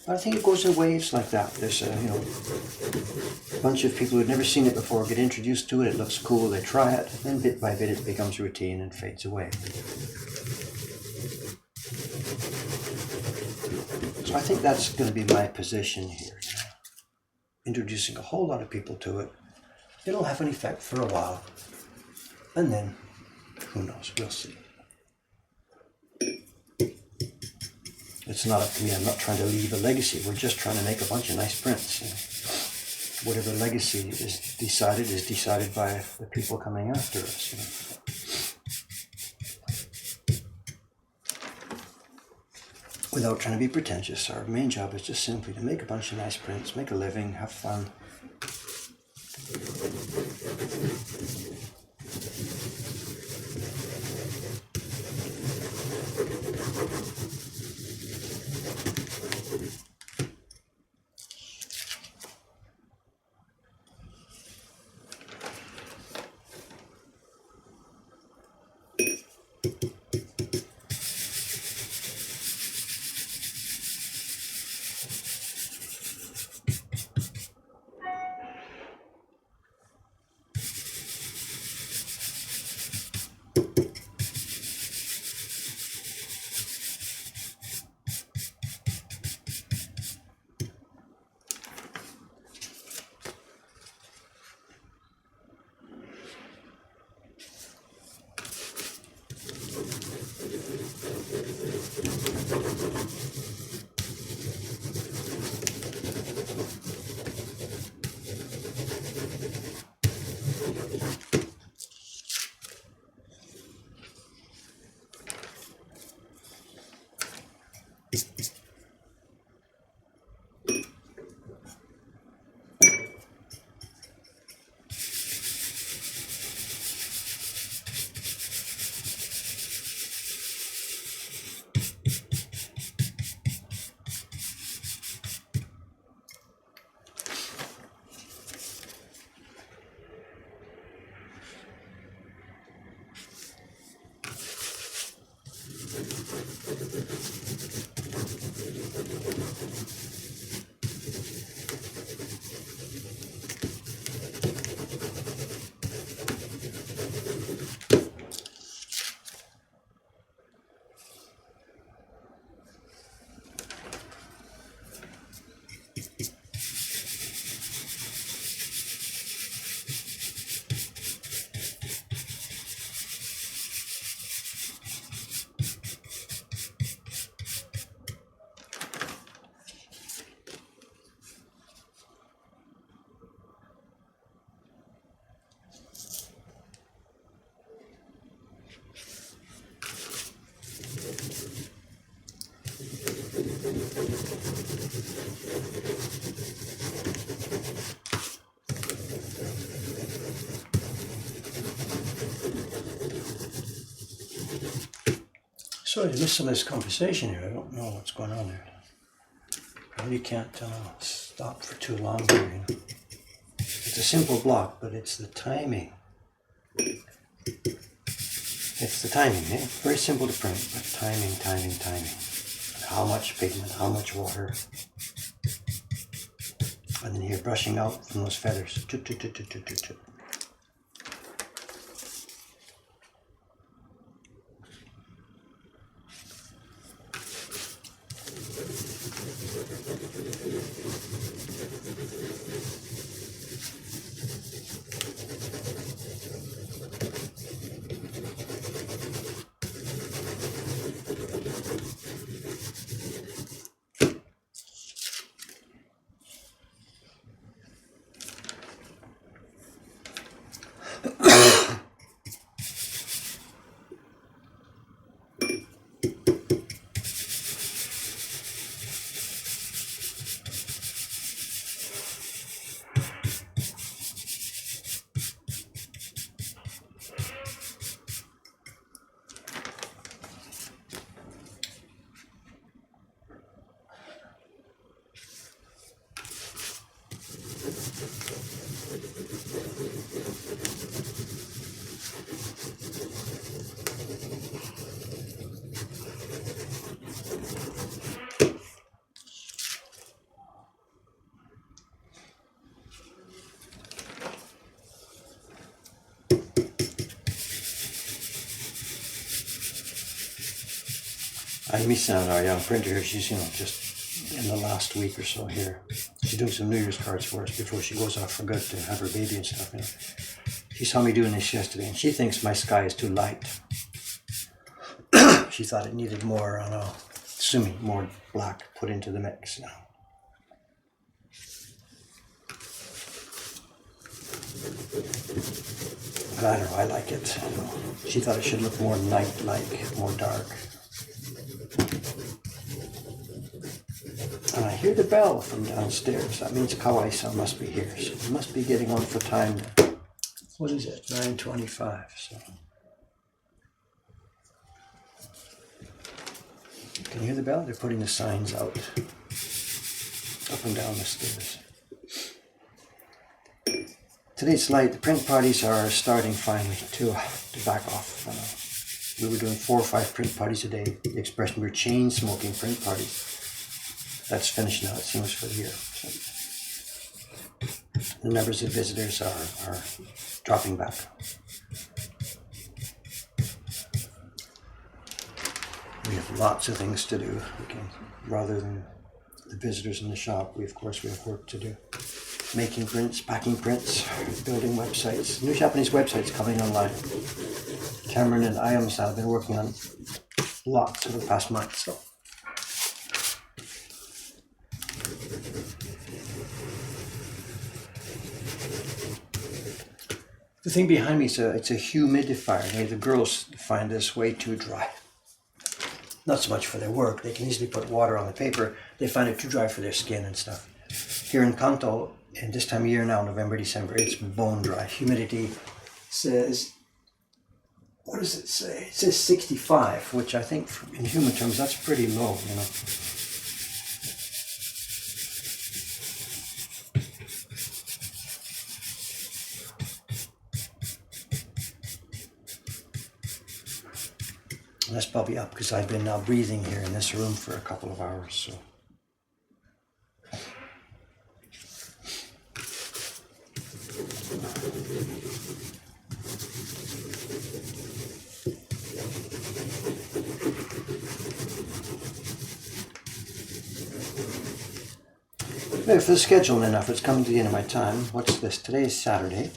I think it goes in waves like that. There's a bunch of people who've never seen it before get introduced to it. It looks cool. They try it. Then bit by bit it becomes routine and fades away. So I think that's going to be my position here. Introducing a whole lot of people to it. It'll have an effect for a while. And then, who knows? We'll see. It's not up to me. I'm not trying to leave a legacy. We're just trying to make a bunch of nice prints. Whatever legacy is decided by the people coming after us. Without trying to be pretentious, our main job is just simply to make a bunch of nice prints, make a living, have fun. Sorry to miss some of this conversation here. I don't know what's going on there. I really can't stop for too long here. You know? It's a simple block, but it's the timing. It's the timing, eh? Very simple to print, but timing. How much pigment, how much water. And then here brushing out from those feathers. Toot, toot, toot, toot, toot, toot, toot. I'm missing out our young printer here. She's, just in the last week or so here. She's doing some New Year's cards for us before she goes off for good to have her baby and stuff. She saw me doing this yesterday, and she thinks my sky is too light. She thought it needed more, assuming more black put into the mix. But I don't know, I like it. She thought it should look more night-like, more dark. And I hear the bell from downstairs. That means Kawai-san must be here. So we must be getting on for time now. What is it? 9:25. So. Can you hear the bell? They're putting the signs out. Up and down the stairs. Today's light. The print parties are starting finally to back off. We were doing 4 or 5 print parties a day. The expression we were chain smoking print parties. That's finished now, it seems, for the year. So the numbers of visitors are dropping back. We have lots of things to do. Rather than the visitors in the shop, we have work to do. Making prints, packing prints, building websites. New Japanese websites coming online. Cameron and Iams have been working on lots over the past month. So. The thing behind me it's a humidifier. The girls find this way too dry. not so much for their work. They can easily put water on the paper. They find it too dry for their skin and stuff. Here in Kanto, in this time of year now, November, December, it's bone dry. Humidity says, what does it say? It says 65, which I think in human terms, that's pretty low, you know. And that's probably up because I've been now breathing here in this room for a couple of hours, so. Maybe for the scheduling enough, it's coming to the end of my time. What's this? Today is Saturday.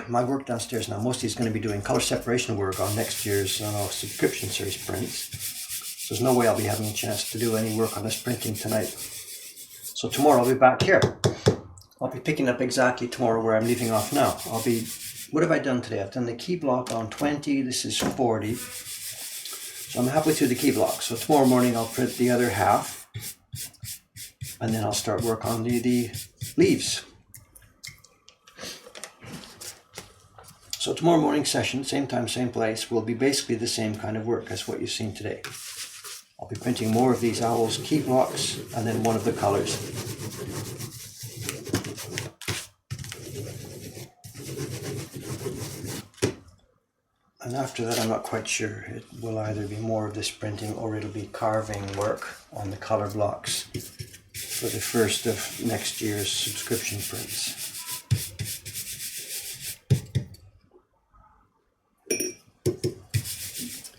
My work downstairs now mostly is going to be doing color separation work on next year's subscription series prints. There's no way I'll be having a chance to do any work on this printing tonight. So tomorrow I'll be back here. I'll be picking up exactly tomorrow where I'm leaving off now. What have I done today? I've done the key block on 20, this is 40. So I'm halfway through the key block. So tomorrow morning I'll print the other half. And then I'll start work on the leaves. So tomorrow morning session, same time, same place, will be basically the same kind of work as what you've seen today. I'll be printing more of these owls key blocks and then one of the colors. And after that, I'm not quite sure. It will either be more of this printing or it'll be carving work on the color blocks for the first of next year's subscription prints.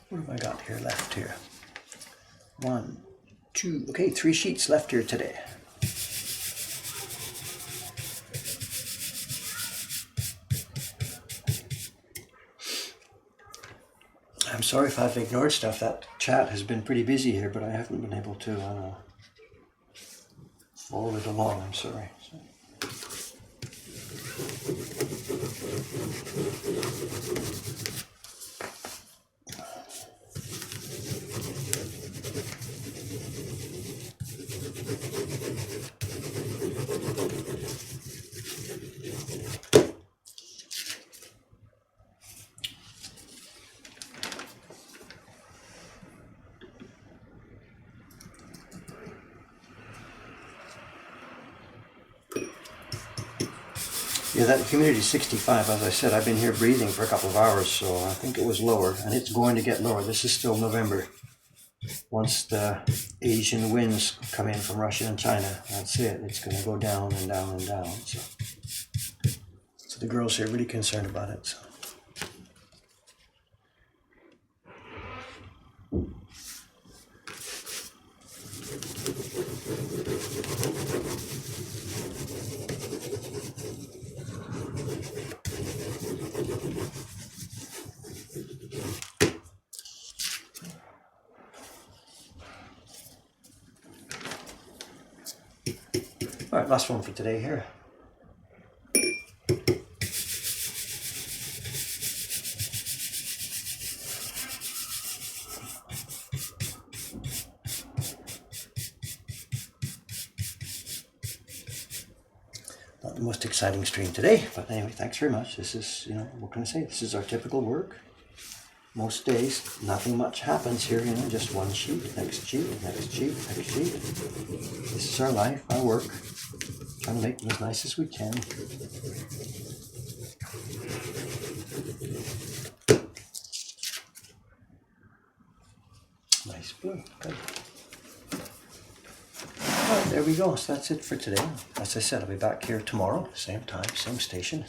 What have I got here left here? 1, 2, okay, 3 sheets left here today. I'm sorry if I've ignored stuff. That chat has been pretty busy here, but I haven't been able to follow it along. I'm sorry. Yeah, that humidity is 65. As I said, I've been here breathing for a couple of hours, so I think it was lower, and it's going to get lower. This is still November. Once the Asian winds come in from Russia and China, that's it. It's going to go down and down and down. So the girls here are really concerned about it. So. All right, last one for today here. Not the most exciting stream today, but anyway, thanks very much. This is, what can I say? This is our typical work. Most days, nothing much happens here, just one sheet, next sheet, next sheet, next sheet. This is our life, our work. Trying to make them as nice as we can. Nice blue, good. All right, there we go. So that's it for today. As I said, I'll be back here tomorrow, same time, same station.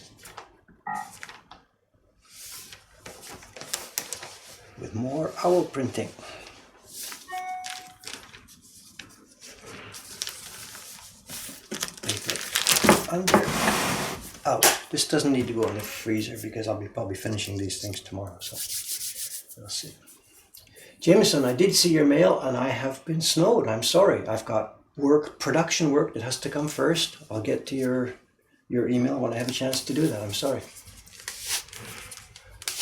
With more owl printing. Under, out. This doesn't need to go in the freezer because I'll be probably finishing these things tomorrow. So we'll see. Jameson, I did see your mail and I have been snowed. I'm sorry. I've got production work that has to come first. I'll get to your your email when I have a chance to do that. I'm sorry.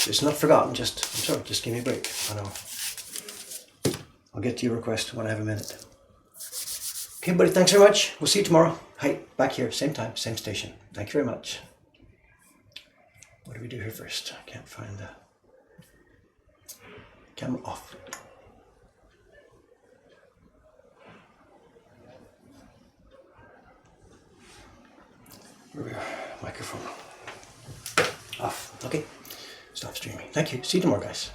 It's not forgotten, I'm sorry, just give me a break. I know. I'll get to your request when I have a minute. Okay, buddy, thanks very much. We'll see you tomorrow. Hi, back here, same time, same station. Thank you very much. What do we do here first? I can't find the camera off. Where we are, microphone off. Okay, stop streaming. Thank you. See you tomorrow, guys.